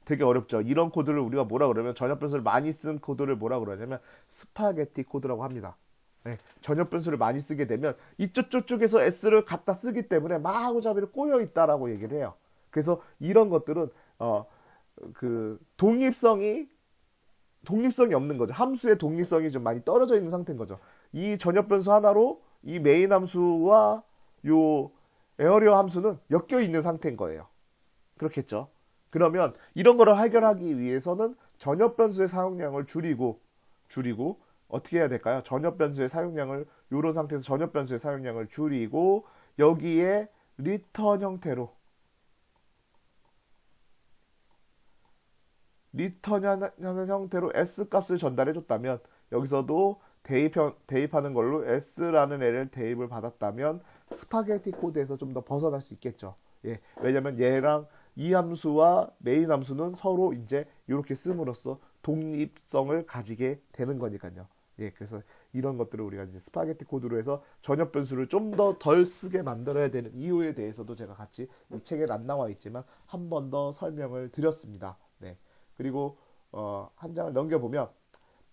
S1: 되게 어렵죠. 이런 코드를 우리가 뭐라 그러면, 전역 변수를 많이 쓴 코드를 뭐라 그러냐면 스파게티 코드라고 합니다. 네, 전역 변수를 많이 쓰게 되면 이쪽에서 S를 갖다 쓰기 때문에 마구잡이로 꼬여 있다라고 얘기를 해요. 그래서 이런 것들은 그 독립성이 없는 거죠. 함수의 독립성이 좀 많이 떨어져 있는 상태인 거죠. 이 전역 변수 하나로 이 메인 함수와 요 에어리어 함수는 엮여 있는 상태인 거예요. 그렇겠죠. 그러면 이런 거를 해결하기 위해서는 전역 변수의 사용량을 줄이고 어떻게 해야 될까요? 전역 변수의 사용량을, 이런 상태에서 전역 변수의 사용량을 줄이고 여기에 리턴 형태로 S 값을 전달해 줬다면, 여기서도 대입하는 걸로 S라는 애를 대입을 받았다면 스파게티 코드에서 좀 더 벗어날 수 있겠죠. 예, 왜냐면 얘랑 이 함수와 메인 함수는 서로 이제 이렇게 씀으로써 독립성을 가지게 되는 거니까요. 예, 그래서 이런 것들을 우리가 이제 스파게티 코드로 해서 전역 변수를 좀 더 덜 쓰게 만들어야 되는 이유에 대해서도 제가 같이 이 책에 안 나와 있지만 한 번 더 설명을 드렸습니다. 네. 그리고 한 장을 넘겨보면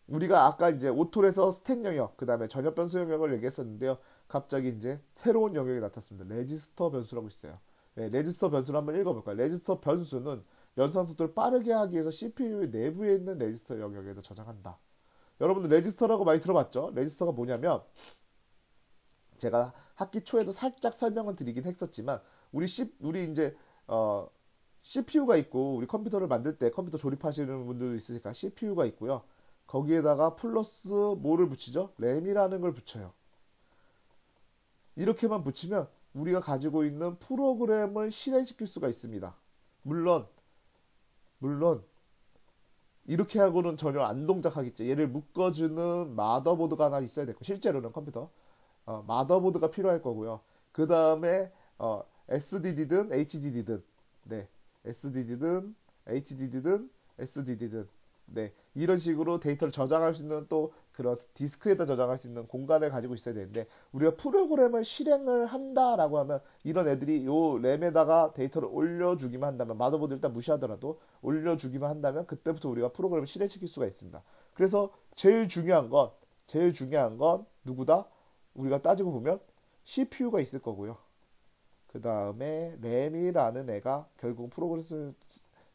S1: 우리가 아까 이제 오톨에서 스택 영역, 그 다음에 전역 변수 영역을 얘기했었는데요. 갑자기 이제 새로운 영역이 나타났습니다. 레지스터 변수라고 있어요. 네, 레지스터 변수를 한번 읽어볼까요? 레지스터 변수는 연산 속도를 빠르게 하기 위해서 CPU 내부에 있는 레지스터 영역에다 저장한다. 여러분들 레지스터라고 많이 들어봤죠? 레지스터가 뭐냐면, 제가 학기 초에도 살짝 설명을 드리긴 했었지만, 우리 이제 CPU가 있고, 우리 컴퓨터를 만들 때 컴퓨터 조립하시는 분들도 있으니까 CPU가 있고요. 거기에다가 플러스 뭐를 붙이죠? 램이라는 걸 붙여요. 이렇게만 붙이면 우리가 가지고 있는 프로그램을 실행시킬 수가 있습니다. 물론 이렇게 하고는 전혀 안 동작하겠죠. 얘를 묶어주는 마더보드가 하나 있어야 되고, 실제로는 컴퓨터 마더보드가 필요할 거고요. 그 다음에 SDD든 HDD든, 네, SDD든 HDD든 SDD든, 네, 이런 식으로 데이터를 저장할 수 있는, 또 그런 디스크에다 저장할 수 있는 공간을 가지고 있어야 되는데, 우리가 프로그램을 실행을 한다라고 하면 이런 애들이 요 램에다가 데이터를 올려주기만 한다면, 마더보드 일단 무시하더라도 올려주기만 한다면 그때부터 우리가 프로그램을 실행시킬 수가 있습니다. 그래서 제일 중요한 건 누구다? 우리가 따지고 보면 CPU가 있을 거고요. 그 다음에 램이라는 애가 결국 프로그램을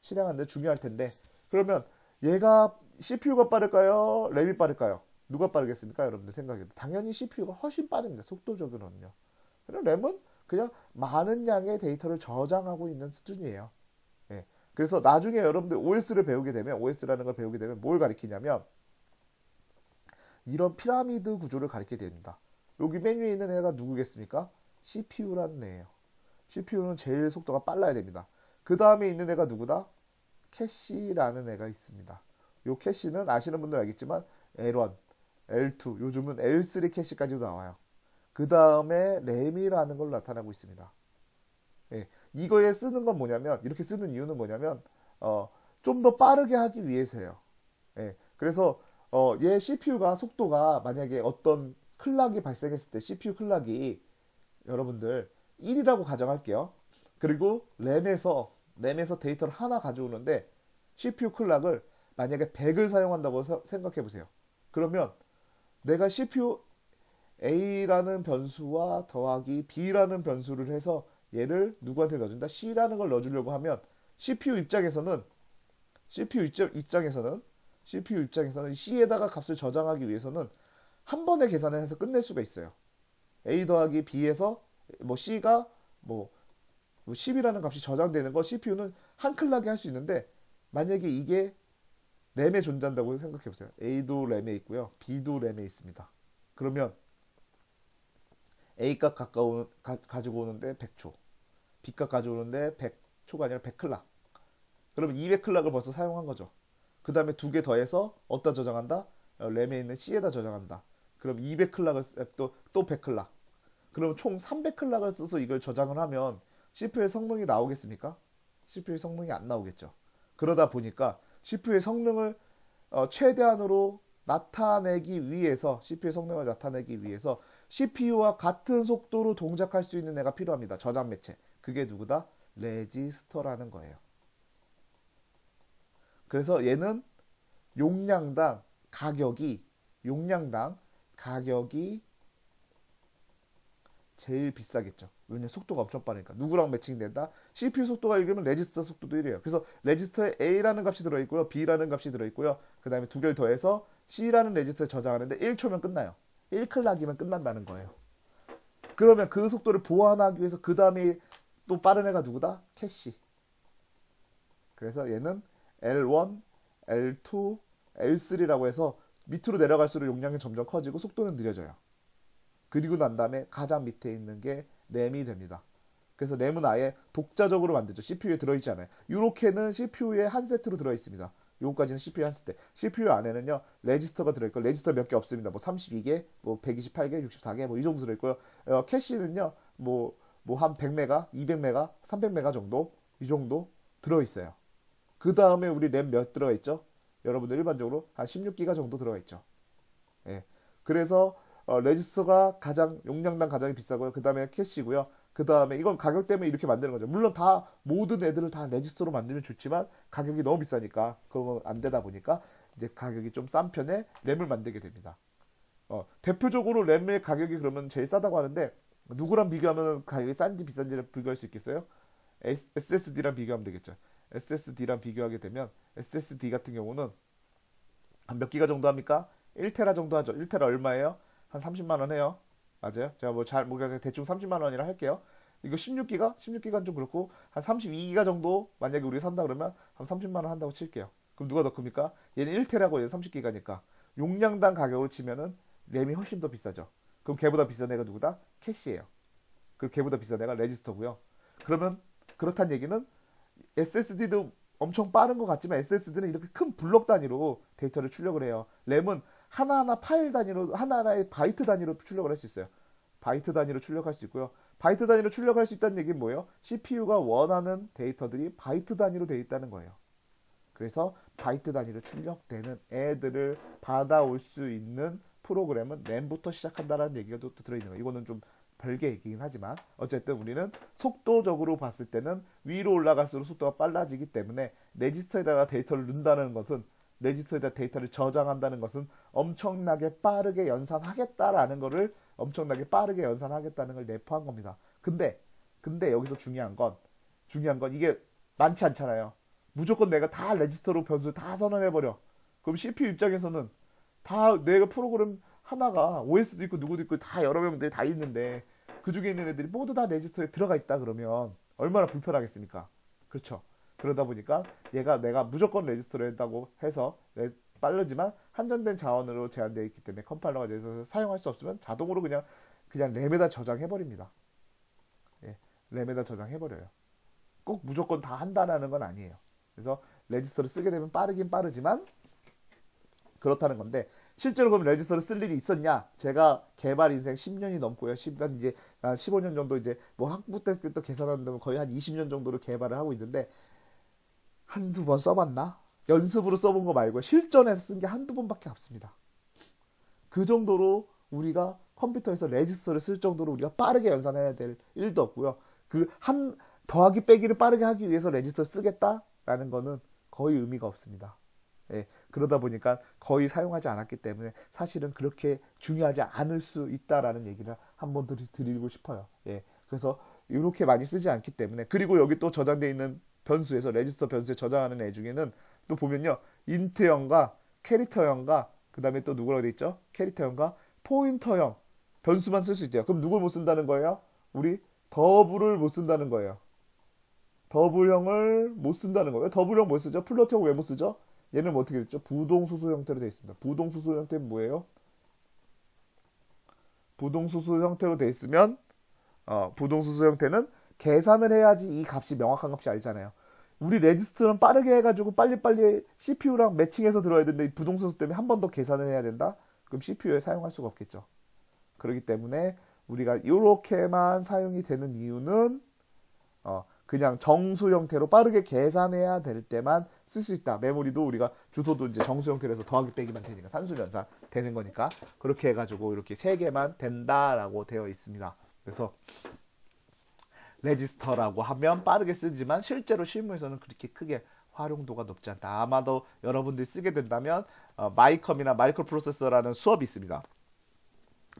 S1: 실행하는데 중요할 텐데, 그러면 얘가 CPU가 빠를까요? 램이 빠를까요? 누가 빠르겠습니까? 여러분들 생각해도 당연히 CPU가 훨씬 빠릅니다. 속도적으로는요. 그럼 램은 그냥 많은 양의 데이터를 저장하고 있는 수준이에요. 예. 그래서 나중에 여러분들 OS라는 걸 배우게 되면 뭘 가리키냐면, 이런 피라미드 구조를 가리키게 됩니다. 여기 메뉴에 있는 애가 누구겠습니까? CPU라는 애예요. CPU는 제일 속도가 빨라야 됩니다. 그 다음에 있는 애가 누구다? 캐시라는 애가 있습니다. 요 캐시는 아시는 분들 알겠지만 L1, L2, 요즘은 L3 캐시까지도 나와요. 그 다음에 램이라는 걸로 나타나고 있습니다. 예, 이거에 쓰는 건 뭐냐면, 이렇게 쓰는 이유는 뭐냐면 좀 더 빠르게 하기 위해서예요. 예, 그래서 얘 CPU가 속도가 만약에 어떤 클락이 발생했을 때 CPU 클락이 여러분들 1이라고 가정할게요. 그리고 램에서 데이터를 하나 가져오는데 CPU 클락을 만약에 100을 사용한다고 생각해 보세요. 그러면 내가 CPU A라는 변수와 더하기 B라는 변수를 해서 얘를 누구한테 넣어준다? C라는 걸 넣어주려고 하면 CPU 입장에서는 CPU 입장에서는 CPU 입장에서는 C에다가 값을 저장하기 위해서는 한 번에 계산을 해서 끝낼 수가 있어요. A 더하기 B에서 뭐 C가 뭐 10이라는 값이 저장되는 거 CPU는 한 클락에 할 수 있는데 만약에 이게 램에 존재한다고 생각해 보세요. A도 램에 있고요. B도 램에 있습니다. 그러면 A 값 가지고 오는데 100초, B 값 가져오는데 100초가 아니라 100클락. 그러면 200클락을 벌써 사용한 거죠. 그 다음에 두 개 더해서 어디다 저장한다? 램에 있는 C에다 저장한다. 그럼 200클락을 또 100클락. 그럼 총 300클락을 써서 이걸 저장을 하면 CPU의 성능이 나오겠습니까? CPU의 성능이 안 나오겠죠. 그러다 보니까 CPU의 성능을 최대한으로 나타내기 위해서 CPU의 성능을 나타내기 위해서 CPU와 같은 속도로 동작할 수 있는 애가 필요합니다. 저장 매체. 그게 누구다? 레지스터라는 거예요. 그래서 얘는 용량당 가격이 제일 비싸겠죠. 왜냐면 속도가 엄청 빠르니까. 누구랑 매칭이 된다? CPU 속도가 1이면 레지스터 속도도 1이에요. 그래서 레지스터에 A라는 값이 들어있고요. B라는 값이 들어있고요. 그 다음에 두 개를 더해서 C라는 레지스터에 저장하는데 1초면 끝나요. 1클락이면 끝난다는 거예요. 그러면 그 속도를 보완하기 위해서 그 다음에 또 빠른 애가 누구다? 캐시. 그래서 얘는 L1, L2, L3라고 해서 밑으로 내려갈수록 용량이 점점 커지고 속도는 느려져요. 그리고 난 다음에 가장 밑에 있는 게 램이 됩니다. 그래서 램은 아예 독자적으로 만들죠. CPU에 들어있지 않아요. 이렇게는 CPU에 한 세트로 들어있습니다. 요거까지는 CPU 한 세트. CPU 안에는요, 레지스터가 들어있고, 레지스터 몇 개 없습니다. 뭐 32개, 뭐 128개, 64개, 뭐 이 정도 들어있고요. 캐시는요, 한 100메가, 200메가, 300메가 정도, 이 정도 들어있어요. 그 다음에 우리 램 몇 들어가 있죠? 여러분들 일반적으로 한 16기가 정도 들어가 있죠. 예. 그래서 레지스터가 용량당 가장 비싸고요. 그 다음에 캐시고요. 그 다음에 이건 가격 때문에 이렇게 만드는 거죠. 물론 모든 애들을 다 레지스터로 만들면 좋지만 가격이 너무 비싸니까 그건 안 되다 보니까 이제 가격이 좀 싼 편에 램을 만들게 됩니다. 대표적으로 램의 가격이 그러면 제일 싸다고 하는데 누구랑 비교하면 가격이 싼지 비싼지를 비교할 수 있겠어요? SSD랑 비교하면 되겠죠. SSD랑 비교하게 되면 SSD 같은 경우는 한 몇 기가 정도 합니까? 1테라 정도 하죠. 1테라 얼마예요? 한 30만 원 해요. 맞아요. 제가 대충 30만 원이라 할게요. 이거 16기가? 16기가는 좀 그렇고 한 32기가 정도 만약에 우리가 산다 그러면 한 30만 원 한다고 칠게요. 그럼 누가 더 큽니까? 얘는 1테라고 얘는 30기가니까 용량당 가격을 치면은 램이 훨씬 더 비싸죠. 그럼 걔보다 비싼 애가 누구다? 캐시예요. 그리고 걔보다 비싼 애가 레지스터고요. 그러면 그렇단 얘기는 SSD도 엄청 빠른 것 같지만 SSD는 이렇게 큰 블록 단위로 데이터를 출력을 해요. 램은 하나하나 파일 단위로, 하나하나의 바이트 단위로 출력을 할 수 있어요. 바이트 단위로 출력할 수 있고요. 바이트 단위로 출력할 수 있다는 얘기는 뭐예요? CPU가 원하는 데이터들이 바이트 단위로 되어 있다는 거예요. 그래서 바이트 단위로 출력되는 애들을 받아올 수 있는 프로그램은 램부터 시작한다는 얘기가 또 들어있는 거예요. 이거는 좀 별개 얘기긴 하지만 어쨌든 우리는 속도적으로 봤을 때는 위로 올라갈수록 속도가 빨라지기 때문에 레지스터에다가 데이터를 넣는다는 것은 레지스터에다 데이터를 저장한다는 것은 엄청나게 빠르게 연산하겠다라는 거를 엄청나게 빠르게 연산하겠다는 걸 내포한 겁니다. 근데 여기서 중요한 건 이게 많지 않잖아요. 무조건 내가 다 레지스터로 변수를 다 선언해버려. 그럼 CPU 입장에서는 다 내가 프로그램 하나가 OS도 있고 누구도 있고 다 여러 명들이 다 있는데 그 중에 있는 애들이 모두 다 레지스터에 들어가 있다 그러면 얼마나 불편하겠습니까? 그렇죠. 그러다 보니까 내가 무조건 레지스터로 한다고 해서 빠르지만 한정된 자원으로 제한되어 있기 때문에 컴파일러가 돼서 사용할 수 없으면 자동으로 그냥 램에다 저장해버립니다. 램에다 저장해버려요. 꼭 무조건 다 한다라는 건 아니에요. 그래서 레지스터를 쓰게 되면 빠르긴 빠르지만 그렇다는 건데, 실제로 그럼 레지스터를 쓸 일이 있었냐? 제가 개발 인생 10년이 넘고요. 한 이제 15년 정도 이제 뭐 학부 때부터 계산한다면 거의 한 20년 정도로 개발을 하고 있는데, 한두 번 써봤나? 연습으로 써본 거 말고 실전에서 쓴 게 한두 번밖에 없습니다. 그 정도로 우리가 컴퓨터에서 레지스터를 쓸 정도로 우리가 빠르게 연산해야 될 일도 없고요. 그 한 더하기 빼기를 빠르게 하기 위해서 레지스터를 쓰겠다라는 거는 거의 의미가 없습니다. 예, 그러다 보니까 거의 사용하지 않았기 때문에 사실은 그렇게 중요하지 않을 수 있다라는 얘기를 한번 드리고 싶어요. 예, 그래서 이렇게 많이 쓰지 않기 때문에. 그리고 여기 또 저장되어 있는 변수에서 레지스터 변수에 저장하는 애 중에는 또 보면요, 인트형과 캐릭터형과 그 다음에 또 누구라고 돼 있죠? 캐릭터형과 포인터형 변수만 쓸 수 있대요. 그럼 누굴 못 쓴다는 거예요? 우리 더블을 못 쓴다는 거예요. 더블형을 못 쓴다는 거예요. 더블형 못 쓰죠? 플롯형 왜 못 쓰죠? 얘는 뭐 어떻게 됐죠? 부동수수 형태로 되어 있습니다. 부동수수 형태는 뭐예요? 부동수수 형태로 되어 있으면 부동수수 형태는 계산을 해야지 이 값이 명확한 값이 알잖아요. 우리 레지스터는 빠르게 해가지고 빨리빨리 CPU랑 매칭해서 들어야 되는데, 이 부동수수 때문에 한 번 더 계산을 해야 된다? 그럼 CPU에 사용할 수가 없겠죠. 그렇기 때문에 우리가 이렇게만 사용이 되는 이유는 그냥 정수 형태로 빠르게 계산해야 될 때만 쓸 수 있다. 메모리도 우리가 주소도 이제 정수 형태로 해서 더하기 빼기만 되니까 산수변사 되는 거니까 그렇게 해가지고 이렇게 3개만 된다라고 되어 있습니다. 그래서 레지스터라고 하면 빠르게 쓰지만 실제로 실무에서는 그렇게 크게 활용도가 높지 않다. 아마도 여러분들이 쓰게 된다면 마이컴이나 마이크로 프로세서라는 수업이 있습니다.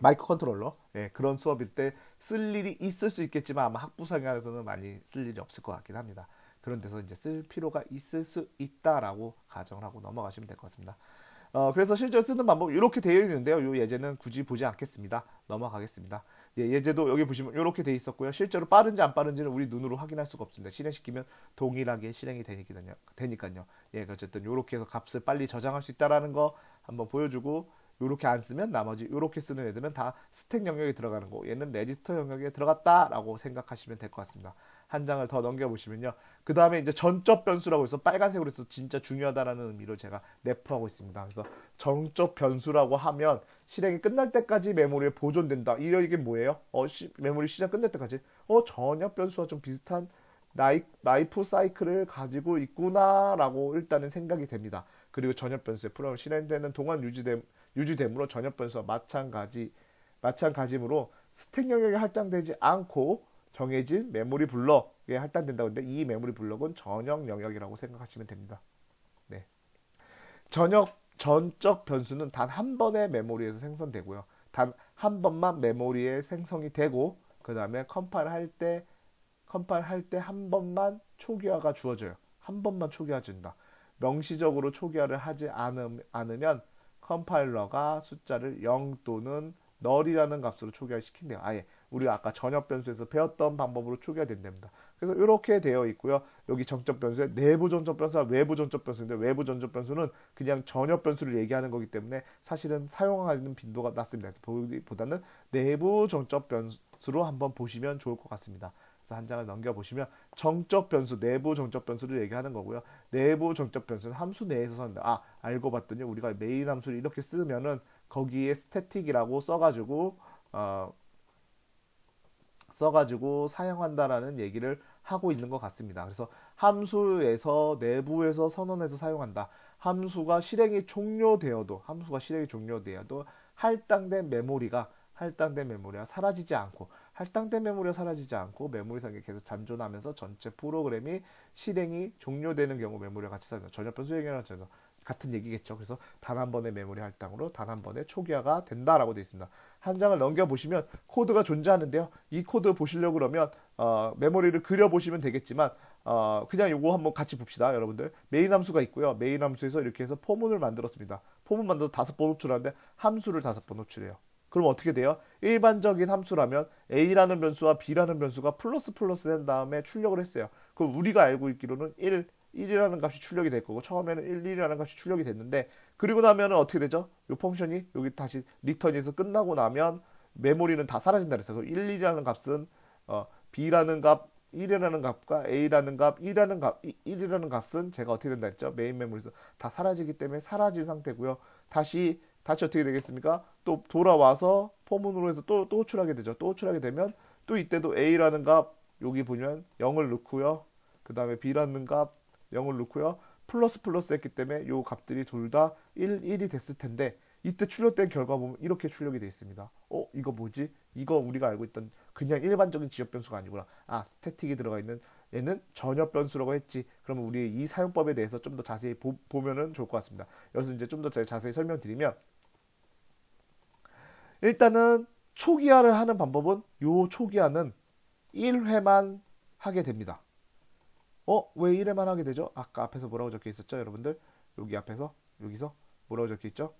S1: 마이크로 컨트롤러, 예, 그런 수업일 때 쓸 일이 있을 수 있겠지만 아마 학부 생활에서는 많이 쓸 일이 없을 것 같긴 합니다. 그런 데서 이제 쓸 필요가 있을 수 있다라고 가정을 하고 넘어가시면 될 것 같습니다. 그래서 실제로 쓰는 방법 이렇게 되어 있는데요. 이 예제는 굳이 보지 않겠습니다. 넘어가겠습니다. 예, 예제도 여기 보시면 이렇게 되어 있었고요. 실제로 빠른지 안 빠른지는 우리 눈으로 확인할 수가 없습니다. 실행시키면 동일하게 실행이 되니까요. 예, 어쨌든 이렇게 해서 값을 빨리 저장할 수 있다라는 거 한번 보여주고, 이렇게 안 쓰면 나머지 이렇게 쓰는 애들은 다 스택 영역에 들어가는 거, 얘는 레지스터 영역에 들어갔다라고 생각하시면 될 것 같습니다. 한 장을 더 넘겨보시면요, 그 다음에 이제 전적 변수라고 해서 빨간색으로 해서 진짜 중요하다라는 의미로 제가 내포하고 있습니다. 그래서 전적 변수라고 하면 실행이 끝날 때까지 메모리에 보존된다. 이게 뭐예요? 메모리 시작 끝날 때까지 전역 변수와 좀 비슷한 라이프 사이클을 가지고 있구나라고 일단은 생각이 됩니다. 그리고 전역 변수의 프로그램 실행되는 동안 유지됨으로 전역 변수와 마찬가지므로 스택 영역에 할당되지 않고 정해진 메모리 블럭에 할당된다고 했는데, 이 메모리 블럭은 전역 영역이라고 생각하시면 됩니다. 네. 전적 변수는 단 한 번의 메모리에서 생성되고요. 단 한 번만 메모리에 생성이 되고, 그 다음에 컴파일할 때 한 번만 초기화가 주어져요. 한 번만 초기화 준다. 명시적으로 초기화를 하지 않으면 컴파일러가 숫자를 0 또는 널이라는 값으로 초기화를 시킨대요. 아예 우리가 아까 전역 변수에서 배웠던 방법으로 초기화 된답니다. 그래서 이렇게 되어 있고요. 여기 정적 변수에 내부 전적 변수와 외부 전적 변수인데, 외부 전적 변수는 그냥 전역 변수를 얘기하는 거기 때문에 사실은 사용하는 빈도가 낮습니다. 보다는 내부 전적 변수로 한번 보시면 좋을 것 같습니다. 한 장을 넘겨보시면 정적 변수, 내부 정적 변수를 얘기하는 거고요. 내부 정적 변수는 함수 내에서 쓴다. 알고 봤더니 우리가 메인 함수를 이렇게 쓰면은 거기에 스태틱이라고 써가지고 사용한다라는 얘기를 하고 있는 것 같습니다. 그래서 함수에서 내부에서 선언해서 사용한다. 함수가 실행이 종료되어도 할당된 메모리가 사라지지 않고 메모리상에 계속 잠존하면서 전체 프로그램이 실행이 종료되는 경우 메모리가 같이 사라져. 전역 변수 얘기랑 같은 얘기겠죠. 그래서 단 한 번의 메모리 할당으로 단 한 번의 초기화가 된다라고 되어 있습니다. 한 장을 넘겨보시면 코드가 존재하는데요. 이 코드 보시려고 그러면 메모리를 그려보시면 되겠지만 그냥 요거 한번 같이 봅시다. 여러분들, 메인 함수가 있고요. 메인 함수에서 이렇게 해서 포문을 만들었습니다. 포문 만들어서 5번 호출하는데 함수를 5번 호출해요. 그럼 어떻게 돼요? 일반적인 함수라면 A라는 변수와 B라는 변수가 플러스 된 다음에 출력을 했어요. 그럼 우리가 알고 있기로는 1이라는 값이 출력이 될 거고, 처음에는 1이라는 값이 출력이 됐는데, 그리고 나면은 어떻게 되죠? 이 펑션이 여기 다시 리턴에서 끝나고 나면 메모리는 다 사라진다 그랬어요. 1, 2라는 값은 b라는 값 1이라는 값과 a라는 값 1이라는 값은 제가 어떻게 된다 했죠? 메인 메모리에서 다 사라지기 때문에 사라진 상태고요. 다시 어떻게 되겠습니까? 또 돌아와서 포문으로 해서 또 호출하게 되죠. 또 호출하게 되면 또 이때도 a라는 값 여기 보면 0을 넣고요. 그 다음에 b라는 값 0을 넣고요. 플러스 했기 때문에 요 값들이 둘 다 1이 됐을 텐데 이때 출력된 결과 보면 이렇게 출력이 되어 있습니다. 이거 뭐지? 이거 우리가 알고 있던 그냥 일반적인 지역 변수가 아니구나. 스태틱이 들어가 있는 얘는 전역 변수라고 했지. 그러면 우리 이 사용법에 대해서 좀 더 자세히 보면은 좋을 것 같습니다. 여기서 이제 좀 더 자세히 설명드리면 일단은 초기화를 하는 방법은 요 초기화는 1회만 하게 됩니다. 왜 1회만 하게 되죠? 아까 앞에서 뭐라고 적혀 있었죠, 여러분들? 여기 앞에서 여기서 뭐라고 적혀 있죠?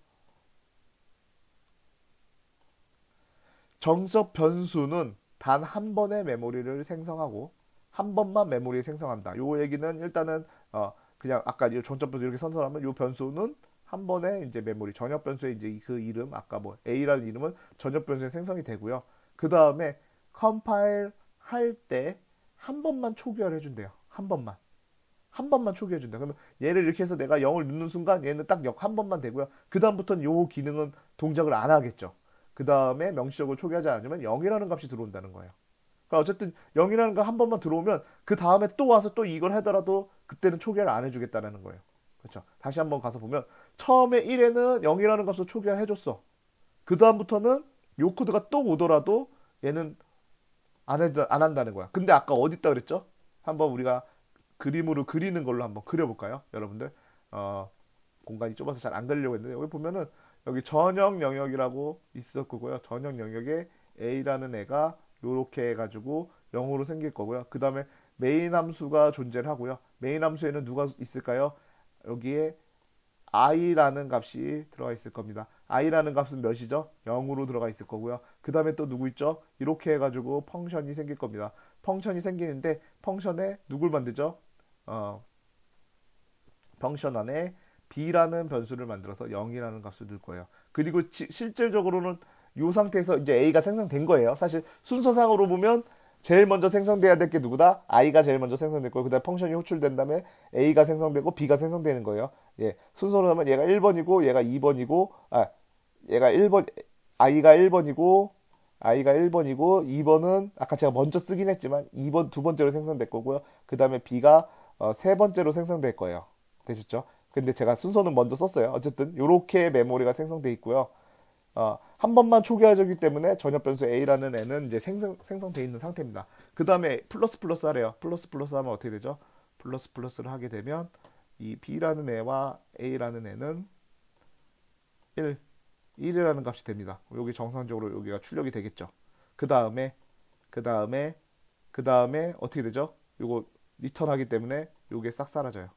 S1: 정석 변수는 단 한 번의 메모리를 생성하고 한 번만 메모리 생성한다. 요 얘기는 일단은 그냥 아까 전적 변수 이렇게 선설하면 요 변수는 한 번에 이제 메모리 전역 변수의 이제 그 이름 아까 뭐 A라는 이름은 전역 변수에 생성이 되고요. 그 다음에 컴파일 할 때 한 번만 초기화를 해준대요. 한 번만 초기화해준다. 그러면 얘를 이렇게 해서 내가 0을 넣는 순간 얘는 딱 한 번만 되고요. 그 다음부터는 요 기능은 동작을 안 하겠죠. 그 다음에 명시적으로 초기화하지 않으면 0이라는 값이 들어온다는 거예요. 그러니까 어쨌든 0이라는 거 한 번만 들어오면 그 다음에 또 와서 또 이걸 하더라도 그때는 초기화를 안 해주겠다는 거예요. 그렇죠. 다시 한번 가서 보면 처음에 1에는 0이라는 값을 초기화해줬어. 그 다음부터는 요 코드가 또 오더라도 얘는 안 한다는 거야. 근데 아까 어디 있다 그랬죠? 한번 우리가 그림으로 그리는 걸로 한번 그려볼까요? 여러분들 공간이 좁아서 잘 안 그리려고 했는데 여기 보면은 여기 전역 영역이라고 있었고요. 전역 영역에 A라는 애가 요렇게 해가지고 0으로 생길 거고요. 그 다음에 메인 함수가 존재를 하고요. 메인 함수에는 누가 있을까요? 여기에 i라는 값이 들어가 있을 겁니다. i라는 값은 몇이죠? 0으로 들어가 있을 거고요. 그 다음에 또 누구 있죠? 이렇게 해가지고 펑션이 생길 겁니다. 펑션이 생기는데 펑션에 누굴 만들죠? 펑션 안에 b라는 변수를 만들어서 0이라는 값을 넣을 거예요. 그리고 실질적으로는 이 상태에서 이제 a가 생성된 거예요. 사실 순서상으로 보면 제일 먼저 생성돼야 될 게 누구다? i가 제일 먼저 생성될 거고, 그 다음에 펑션이 호출된 다음에 a가 생성되고 b가 생성되는 거예요. 예, 순서로 하면 얘가 1번이고 얘가 2번이고 얘가 1번 i가 1번이고 2번은 아까 제가 먼저 쓰긴 했지만 2번 두 번째로 생성될 거고요. 그 다음에 b가 세 번째로 생성될 거예요. 되셨죠? 근데 제가 순서는 먼저 썼어요. 어쨌든 이렇게 메모리가 생성돼 있고요. 한 번만 초기화되기 때문에 전역 변수 a라는 애는 이제 생성돼 있는 상태입니다. 그 다음에 플러스 하래요. 플러스 하면 어떻게 되죠? 플러스를 하게 되면 이 b라는 애와 a라는 애는 1이라는 값이 됩니다. 여기 정상적으로 여기가 출력이 되겠죠. 그 다음에 어떻게 되죠? 요거 리턴하기 때문에 요게 싹 사라져요.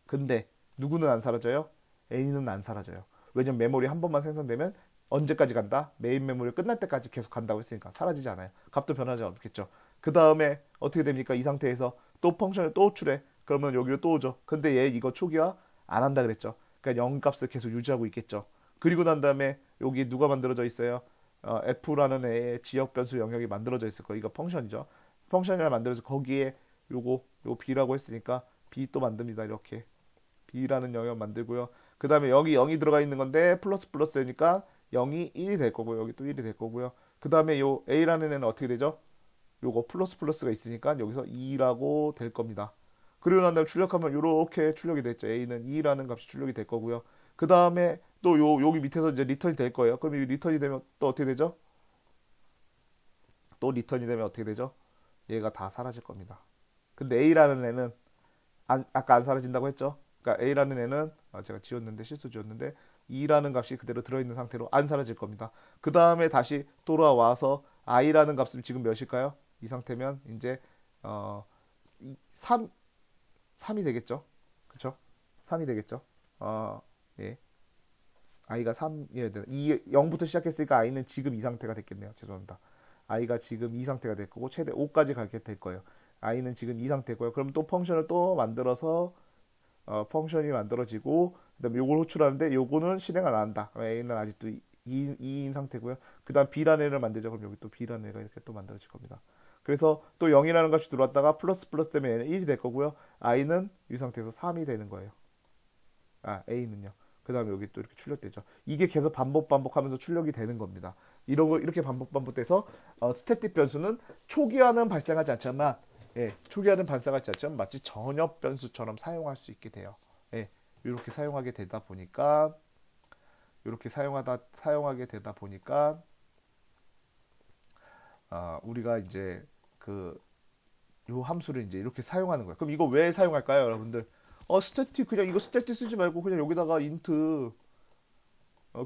S1: 근데 누구는 안 사라져요? a는 안 사라져요. 왜냐면 메모리 한 번만 생성되면 언제까지 간다? 메인 메모리 끝날 때까지 계속 간다고 했으니까 사라지지 않아요. 값도 변하지 않겠죠. 그 다음에 어떻게 됩니까? 이 상태에서 또 펑션을 또 호출해. 그러면 여기로 또 오죠. 근데 얘 이거 초기화 안 한다 그랬죠. 그러니까 0 값을 계속 유지하고 있겠죠. 그리고 난 다음에 여기 누가 만들어져 있어요? f라는 애의 지역 변수 영역이 만들어져 있을 거예요. 이거 펑션이죠. 펑션이 만들어서 거기에 요 b라고 했으니까 b 또 만듭니다. 이렇게 b라는 영역 만들고요. 그 다음에 여기 0이 들어가 있는 건데 플러스니까 0이 1이 될 거고요. 여기 또 1이 될 거고요. 그 다음에 요 a라는 애는 어떻게 되죠? 요거 플러스가 있으니까 여기서 2라고 될 겁니다. 그리고 난 다음에 출력하면 이렇게 출력이 됐죠. a는 2라는 값이 출력이 될 거고요. 그 다음에 또 여기 밑에서 이제 리턴이 될 거예요. 그럼 이 리턴이 되면 또 어떻게 되죠? 또 리턴이 되면 어떻게 되죠? 얘가 다 사라질 겁니다. 근데 a라는 애는 아까 안 사라진다고 했죠? 그러니까 a라는 애는 제가 실수 지웠는데 2라는 값이 그대로 들어있는 상태로 안 사라질 겁니다. 그 다음에 다시 돌아와서 i라는 값은 지금 몇일까요? 이 상태면 이제 3이 되겠죠? 그쵸? 3이 되겠죠? 예. i가 3이어야 되나? 0부터 시작했으니까 i는 지금 이 상태가 됐겠네요. 죄송합니다. i가 지금 이 상태가 될 거고 최대 5까지 가게 될 거예요. i는 지금 이 상태고요. 그럼 또 펑션을 또 만들어서 펑션이 만들어지고 그다음에 요걸 호출하는데 요거는 실행을 안 한다. a는 아직도 2인 상태고요. 그 다음 b라는 애를 만들죠. 그럼 여기 또 b라는 애가 이렇게 또 만들어질 겁니다. 그래서 또 0이라는 값이 들어왔다가 플러스 플러스 되면 얘는 1이 될 거고요. i는 이 상태에서 3이 되는 거예요. a는요. 그 다음에 여기 또 이렇게 출력되죠. 이게 계속 반복하면서 출력이 되는 겁니다. 이런 거 이렇게 반복돼서 스태틱 변수는 초기화는 발생하지 않지만, 초기화는 발생하지 않지만 마치 전엽 변수처럼 사용할 수 있게 돼요. 이렇게 사용하게 되다 보니까 우리가 이제 요 함수를 이제 이렇게 사용하는 거예요. 그럼 이거 왜 사용할까요, 여러분들? 스태틱 그냥 이거 스태틱 쓰지 말고 그냥 여기다가 인트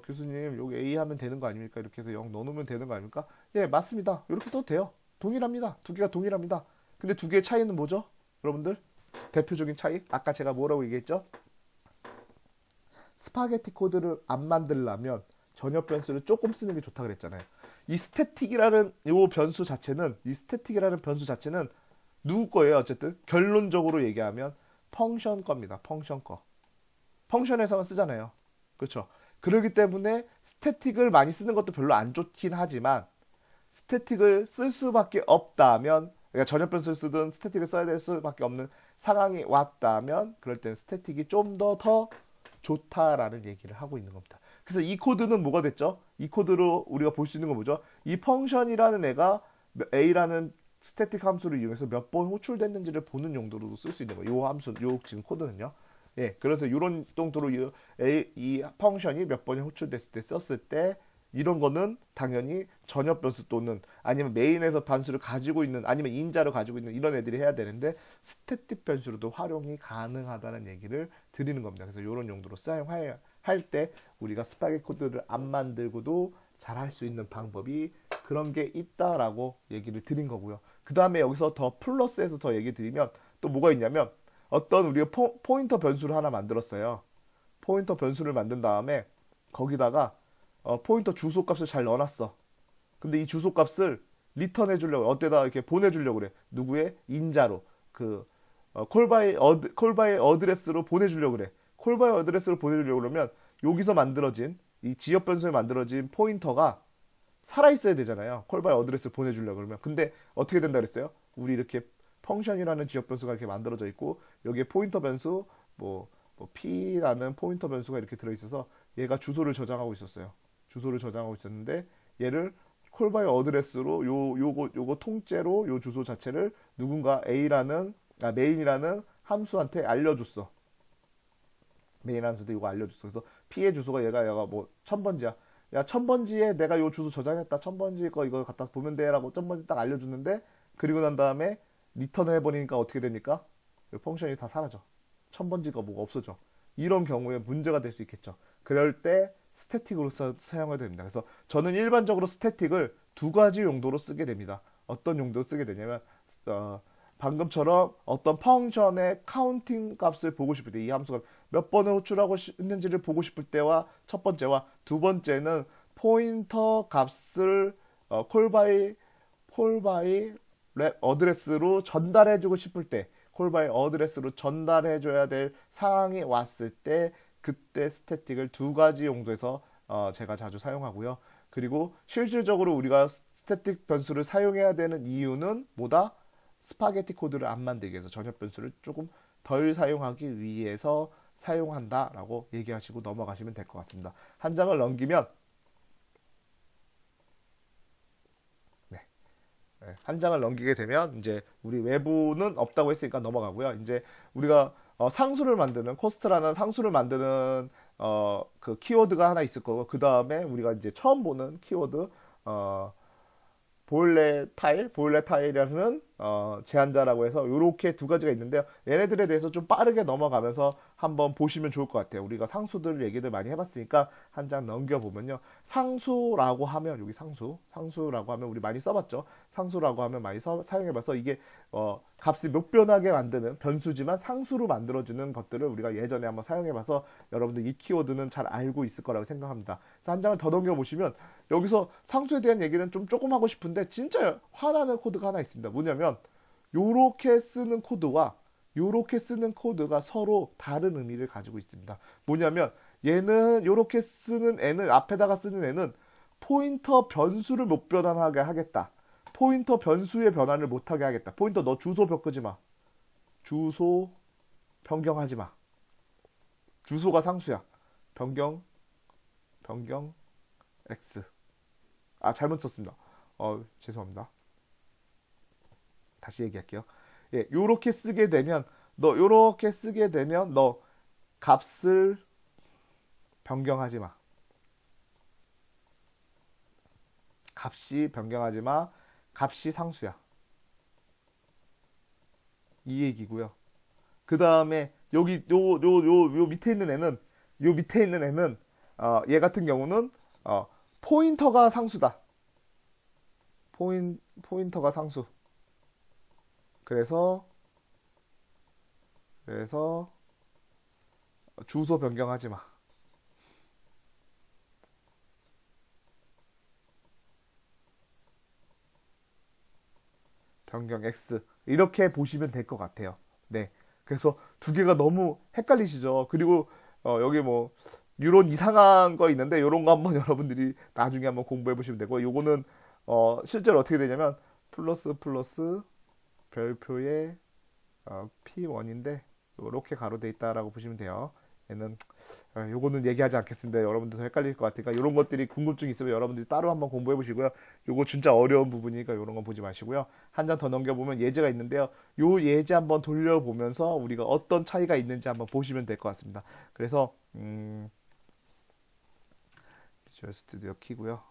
S1: 교수님 여기 A 하면 되는 거 아닙니까? 이렇게 해서 0 넣어놓으면 되는 거 아닙니까? 예, 맞습니다. 이렇게 써도 돼요. 동일합니다. 두 개가 동일합니다. 근데 두 개의 차이는 뭐죠? 여러분들 대표적인 차이 아까 제가 뭐라고 얘기했죠? 스파게티 코드를 안 만들려면 전엽 변수를 조금 쓰는 게 좋다 그랬잖아요. 이 스태틱이라는 변수 자체는 누구 거예요? 어쨌든 결론적으로 얘기하면 펑션 겁니다. 펑션 거. 펑션에서만 쓰잖아요. 그렇죠? 그렇기 때문에 스태틱을 많이 쓰는 것도 별로 안 좋긴 하지만 스태틱을 쓸 수밖에 없다면, 그러니까 전엽 변수를 쓰든 스태틱을 써야 될 수밖에 없는 상황이 왔다면 그럴 땐 스태틱이 좀 더 좋다라는 얘기를 하고 있는 겁니다. 그래서 이 코드는 뭐가 됐죠? 이 코드로 우리가 볼 수 있는 건 뭐죠? 이 펑션이라는 애가 a라는 스태틱 함수를 이용해서 몇 번 호출됐는지를 보는 용도로도 쓸 수 있는 거예요. 요 함수, 요 지금 코드는요. 그래서 이런 정도로 이 펑션이 몇 번이 호출됐을 때 썼을 때 이런 거는 당연히 전엽 변수 또는 아니면 메인에서 변수를 가지고 있는 아니면 인자를 가지고 있는 이런 애들이 해야 되는데 스태틱 변수로도 활용이 가능하다는 얘기를 드리는 겁니다. 그래서 이런 용도로 사용할 때 우리가 스파게티 코드를 안 만들고도 잘 할 수 있는 방법이 그런 게 있다라고 얘기를 드린 거고요. 그 다음에 여기서 더 플러스해서 더 얘기 드리면 또 뭐가 있냐면 어떤 우리가 포인터 변수를 하나 만들었어요. 포인터 변수를 만든 다음에 거기다가 포인터 주소 값을 잘 넣어놨어. 근데 이 주소 값을 리턴 해주려고 어디다 이렇게 보내주려고 그래. 누구의 인자로 콜바이 어드레스로 보내주려고 그래. 콜바이 어드레스로 보내주려고 그러면 여기서 만들어진 이 지역 변수에 만들어진 포인터가 살아있어야 되잖아요. 콜바이 어드레스를 보내주려고 그러면. 근데 어떻게 된다 그랬어요? 우리 이렇게 펑션이라는 지역 변수가 이렇게 만들어져 있고 여기에 포인터 변수 p라는 포인터 변수가 이렇게 들어있어서 얘가 주소를 저장하고 있었어요. 주소를 저장하고 있었는데 얘를 콜바이 어드레스로 요거 통째로 요 주소 자체를 누군가 메인이라는 함수한테 알려줬어. 메인 함수한테 이거 알려줬어. 그래서 p의 주소가 얘가 뭐 1000번지야. 야 1000번지에 내가 요 주소 저장했다. 1000번지 거 이거 갖다 보면 돼 라고 1000번지 딱 알려줬는데 그리고 난 다음에 리턴을 해버리니까 어떻게 됩니까? 펑션이 다 사라져. 1000번지가 뭐가 없어져. 이런 경우에 문제가 될 수 있겠죠. 그럴 때 스태틱으로 사용해야 됩니다. 그래서 저는 일반적으로 스태틱을 두 가지 용도로 쓰게 됩니다. 어떤 용도로 쓰게 되냐면 방금처럼 어떤 펑션의 카운팅 값을 보고 싶을 때 이 함수가 몇 번을 호출하고 있는지를 보고 싶을 때와 첫 번째와 두 번째는 포인터 값을 콜바이 어드레스로 전달해주고 싶을 때 콜바이 어드레스로 전달해줘야 될 상황이 왔을 때 그때 스태틱을 두 가지 용도에서 제가 자주 사용하고요. 그리고 실질적으로 우리가 스태틱 변수를 사용해야 되는 이유는 뭐다? 스파게티 코드를 안 만들기 위해서 전엽 변수를 조금 덜 사용하기 위해서 사용한다라고 얘기하시고 넘어가시면 될 것 같습니다. 한 장을 넘기면 한 장을 넘기게 되면 이제 우리 외부는 없다고 했으니까 넘어가고요. 이제 우리가 상수를 만드는 코스트라는 상수를 만드는 그 키워드가 하나 있을 거고 그 다음에 우리가 이제 처음 보는 키워드 보일레타일이라는 제한자라고 해서 이렇게 두 가지가 있는데요. 얘네들에 대해서 좀 빠르게 넘어가면서 한번 보시면 좋을 것 같아요. 우리가 상수들 얘기들 많이 해봤으니까 한 장 넘겨보면요. 상수라고 하면 여기 상수라고 하면 우리 많이 써봤죠. 상수라고 하면 많이 사용해봐서 이게 값을 못 변하게 만드는 변수지만 상수로 만들어주는 것들을 우리가 예전에 한번 사용해봐서 여러분들 이 키워드는 잘 알고 있을 거라고 생각합니다. 그래서 한 장을 더 넘겨보시면 여기서 상수에 대한 얘기는 좀 조금 하고 싶은데 진짜 화나는 코드가 하나 있습니다. 뭐냐면 요렇게 쓰는 코드와 요렇게 쓰는 코드가 서로 다른 의미를 가지고 있습니다. 뭐냐면 얘는 요렇게 쓰는 애는 앞에다가 쓰는 애는 포인터 변수를 못 변환하게 하겠다. 포인터 변수의 변환을 못하게 하겠다. 포인터 너 주소 바꾸지 마. 주소 변경하지 마. 주소가 상수야. 변경 x. 아, 잘못 썼습니다. 죄송합니다. 다시 얘기할게요. 예, 요렇게 쓰게 되면 너 값을 변경하지 마. 값이 변경하지 마. 값이 상수야. 이 얘기고요. 그 다음에 여기 요 밑에 있는 애는 얘 같은 경우는 포인터가 상수다. 포인터가 상수. 그래서 주소 변경하지 마. 변경 X. 이렇게 보시면 될 것 같아요. 네. 그래서 두 개가 너무 헷갈리시죠? 그리고 여기 뭐 이런 이상한 거 있는데 이런 거 한번 여러분들이 나중에 한번 공부해 보시면 되고, 요거는 실제로 어떻게 되냐면 플러스 별표에 P1인데 이렇게 가로돼 있다라고 보시면 돼요. 얘는 요거는 얘기하지 않겠습니다. 여러분들 더 헷갈릴 것 같으니까 이런 것들이 궁금증 있으면 여러분들이 따로 한번 공부해 보시고요. 요거 진짜 어려운 부분이니까 이런 건 보지 마시고요. 한 장 더 넘겨보면 예제가 있는데요. 요 예제 한번 돌려보면서 우리가 어떤 차이가 있는지 한번 보시면 될 것 같습니다. 그래서 비주얼 스튜디오 키고요.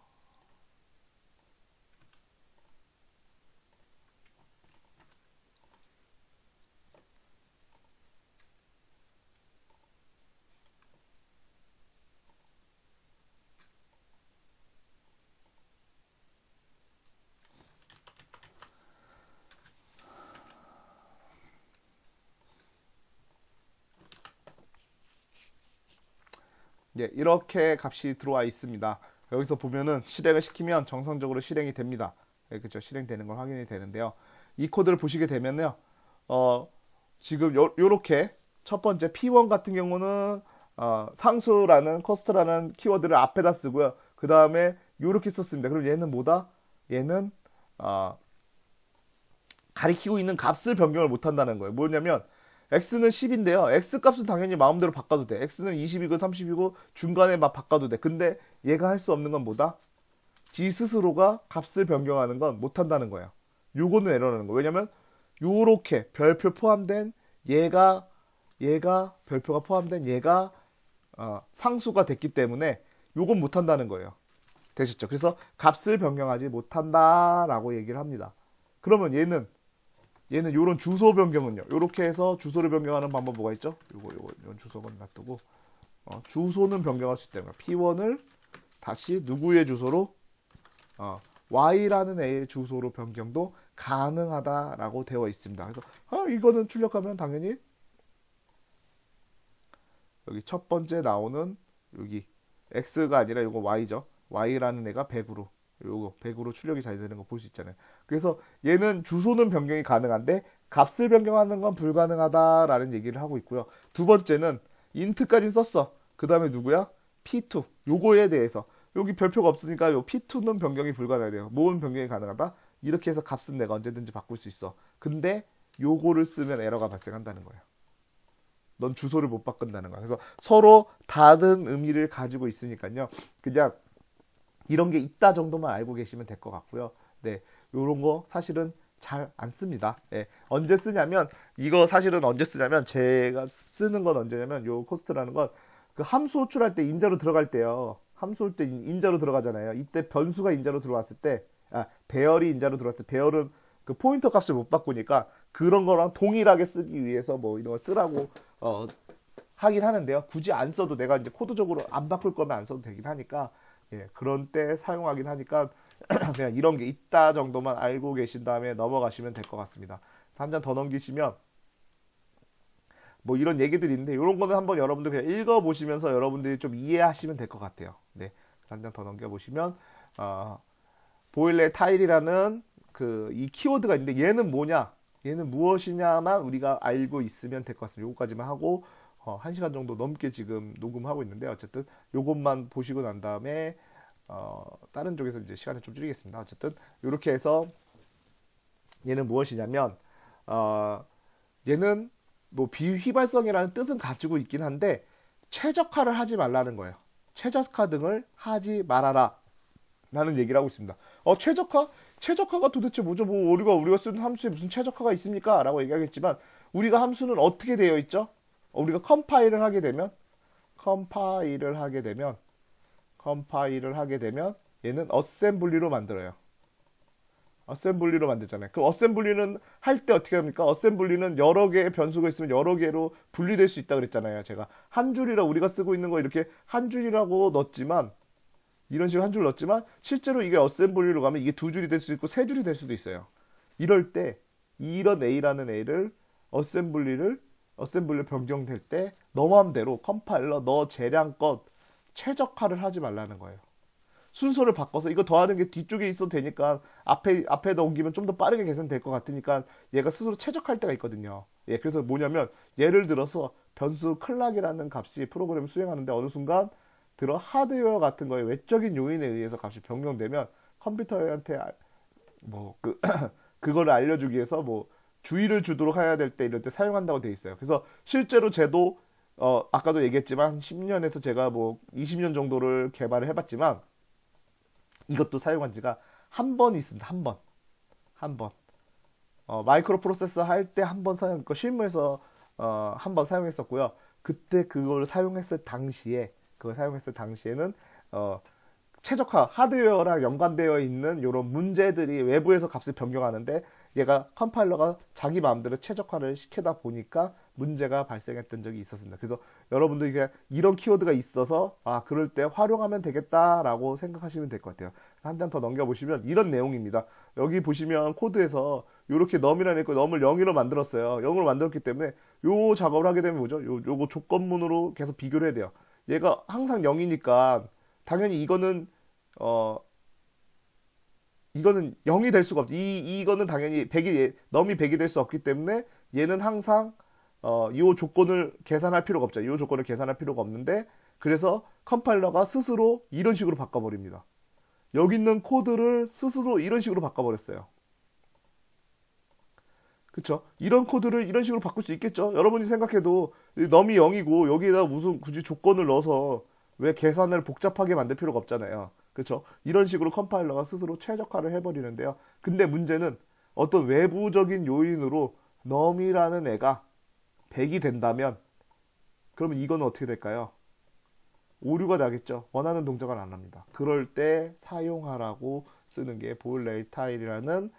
S1: 예, 이렇게 값이 들어와 있습니다. 여기서 보면은 실행을 시키면 정상적으로 실행이 됩니다. 예, 그렇죠. 실행되는 걸 확인이 되는데요. 이 코드를 보시게 되면요. 지금 요렇게 첫 번째 P1 같은 경우는 상수라는 코스트라는 키워드를 앞에다 쓰고요. 그 다음에 요렇게 썼습니다. 그럼 얘는 뭐다? 얘는 가리키고 있는 값을 변경을 못 한다는 거예요. 뭐냐면 x는 10인데요. x 값은 당연히 마음대로 바꿔도 돼. x는 20이고 30이고 중간에 막 바꿔도 돼. 근데 얘가 할 수 없는 건 뭐다? 지 스스로가 값을 변경하는 건 못 한다는 거예요. 요거는 에러라는 거예요. 왜냐면 요렇게 별표 포함된 얘가 별표가 포함된 얘가 상수가 됐기 때문에 요건 못 한다는 거예요. 되셨죠? 그래서 값을 변경하지 못한다라고 얘기를 합니다. 그러면 얘는 요런 주소 변경은요. 요렇게 해서 주소를 변경하는 방법 뭐가 있죠? 이런 주소건 놔두고 주소는 변경할 수 있다는 거예요. P1을 다시 누구의 주소로 Y라는 애의 주소로 변경도 가능하다라고 되어 있습니다. 그래서 이거는 출력하면 당연히 여기 첫 번째 나오는 여기 X가 아니라 이거 Y죠. Y라는 애가 100으로 요거 100으로 출력이 잘 되는 거 볼 수 있잖아요. 그래서 얘는 주소는 변경이 가능한데 값을 변경하는 건 불가능하다라는 얘기를 하고 있고요. 두 번째는 int까지 썼어. 그 다음에 누구야? P2. 요거에 대해서 여기 별표가 없으니까 요 P2는 변경이 불가능해요. 뭐는 변경이 가능하다? 이렇게 해서 값은 내가 언제든지 바꿀 수 있어. 근데 요거를 쓰면 에러가 발생한다는 거예요. 넌 주소를 못 바꾼다는 거야. 그래서 서로 다른 의미를 가지고 있으니까요. 그냥 이런 게 있다 정도만 알고 계시면 될 것 같고요. 네, 요런 거 사실은 잘 안 씁니다. 네, 언제 쓰냐면 이거 사실은 언제 쓰냐면 제가 쓰는 건 언제냐면 요 코스트라는 건 그 함수 호출할 때 인자로 들어갈 때요. 함수 할 때 인자로 들어가잖아요. 이때 변수가 인자로 들어왔을 때 배열이 인자로 들어왔을 때 배열은 그 포인터 값을 못 바꾸니까 그런 거랑 동일하게 쓰기 위해서 뭐 이런 걸 쓰라고 하긴 하는데요. 굳이 안 써도 내가 이제 코드적으로 안 바꿀 거면 안 써도 되긴 하니까 예, 그런 때 사용하긴 하니까 그냥 이런 게 있다 정도만 알고 계신 다음에 넘어가시면 될 것 같습니다. 한 장 더 넘기시면 뭐 이런 얘기들이 있는데 이런 거는 한번 여러분들 그냥 읽어보시면서 여러분들이 좀 이해하시면 될 것 같아요. 네, 한 장 더 넘겨보시면 보일러 타일이라는 그 이 키워드가 있는데 얘는 뭐냐? 얘는 무엇이냐만 우리가 알고 있으면 될 것 같습니다. 요거까지만 하고 1시간 정도 넘게 지금 녹음하고 있는데 어쨌든 요것만 보시고 난 다음에 다른 쪽에서 이제 시간을 좀 줄이겠습니다. 어쨌든 이렇게 해서 얘는 무엇이냐면 얘는 뭐 비휘발성이라는 뜻은 가지고 있긴 한데 최적화를 하지 말라는 거예요. 최적화 등을 하지 말아라 라는 얘기를 하고 있습니다. 최적화? 최적화가 도대체 뭐죠? 뭐 우리가 쓰는 함수에 무슨 최적화가 있습니까? 라고 얘기하겠지만 우리가 함수는 어떻게 되어 있죠? 우리가 컴파일을 하게 되면 얘는 어셈블리로 만들어요. 어셈블리로 만들잖아요. 그럼 어셈블리는 할 때 어떻게 합니까? 어셈블리는 여러 개의 변수가 있으면 여러 개로 분리될 수 있다 그랬잖아요. 제가 한 줄이라 우리가 쓰고 있는 거 이렇게 한 줄이라고 넣었지만 이런 식으로 한 줄 넣었지만 실제로 이게 어셈블리로 가면 이게 두 줄이 될 수 있고 세 줄이 될 수도 있어요. 이럴 때 이런 A라는 A를 어셈블리로 변경될 때 너 맘대로 컴파일러 너 재량껏 최적화를 하지 말라는 거예요. 순서를 바꿔서 이거 더하는 게 뒤쪽에 있어도 되니까 앞에 넘기면 좀 더 빠르게 계산될 것 같으니까 얘가 스스로 최적화할 때가 있거든요. 예, 그래서 뭐냐면 예를 들어서 변수 클락이라는 값이 프로그램을 수행하는데 어느 순간 하드웨어 같은 거에 외적인 요인에 의해서 값이 변경되면 컴퓨터한테 그거를 알려주기 위해서 뭐 주의를 주도록 해야 될 때 이럴 때 사용한다고 돼 있어요. 그래서 실제로 쟤도 아까도 얘기했지만 10년에서 제가 뭐 20년 정도를 개발을 해봤지만 이것도 사용한 지가 한 번 있습니다. 한 번. 마이크로 프로세서 할 때 한 번 사용했고 실무에서 한 번 사용했었고요. 그때 그걸 사용했을 당시에는 최적화 하드웨어랑 연관되어 있는 이런 문제들이 외부에서 값을 변경하는데 얘가 컴파일러가 자기 마음대로 최적화를 시키다 보니까 문제가 발생했던 적이 있었습니다. 그래서 여러분들이 이런 키워드가 있어서 그럴 때 활용하면 되겠다라고 생각하시면 될 것 같아요. 한 장 더 넘겨보시면 이런 내용입니다. 여기 보시면 코드에서 이렇게 num이라는 있고 num을 0으로 만들었어요. 0으로 만들었기 때문에 요 작업을 하게 되면 뭐죠? 요거 조건문으로 계속 비교를 해야 돼요. 얘가 항상 0이니까 당연히 이거는 0이 될 수가 없죠. 이거는 당연히 num이 100이 될 수 없기 때문에 얘는 항상 이 조건을 계산할 필요가 없죠. 이 조건을 계산할 필요가 없는데 그래서 컴파일러가 스스로 이런 식으로 바꿔버립니다. 여기 있는 코드를 스스로 이런 식으로 바꿔버렸어요. 그쵸? 이런 코드를 이런 식으로 바꿀 수 있겠죠? 여러분이 생각해도 num이 0이고 여기에다 무슨 굳이 조건을 넣어서 왜 계산을 복잡하게 만들 필요가 없잖아요. 그쵸? 이런 식으로 컴파일러가 스스로 최적화를 해버리는데요. 근데 문제는 어떤 외부적인 요인으로 num이라는 애가 100이 된다면 그러면 이거는 어떻게 될까요? 오류가 나겠죠. 원하는 동작을 안 합니다. 그럴 때 사용하라고 쓰는 게 보일레이타일이라는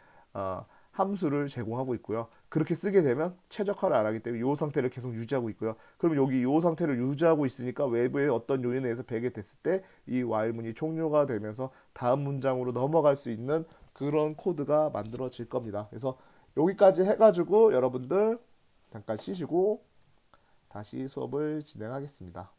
S1: 함수를 제공하고 있고요. 그렇게 쓰게 되면 최적화를 안 하기 때문에 이 상태를 계속 유지하고 있고요. 그럼 여기 이 상태를 유지하고 있으니까 외부의 어떤 요인에 의해서 100이 됐을 때 이 while문이 종료가 되면서 다음 문장으로 넘어갈 수 있는 그런 코드가 만들어질 겁니다. 그래서 여기까지 해가지고 여러분들 잠깐 쉬시고 다시 수업을 진행하겠습니다.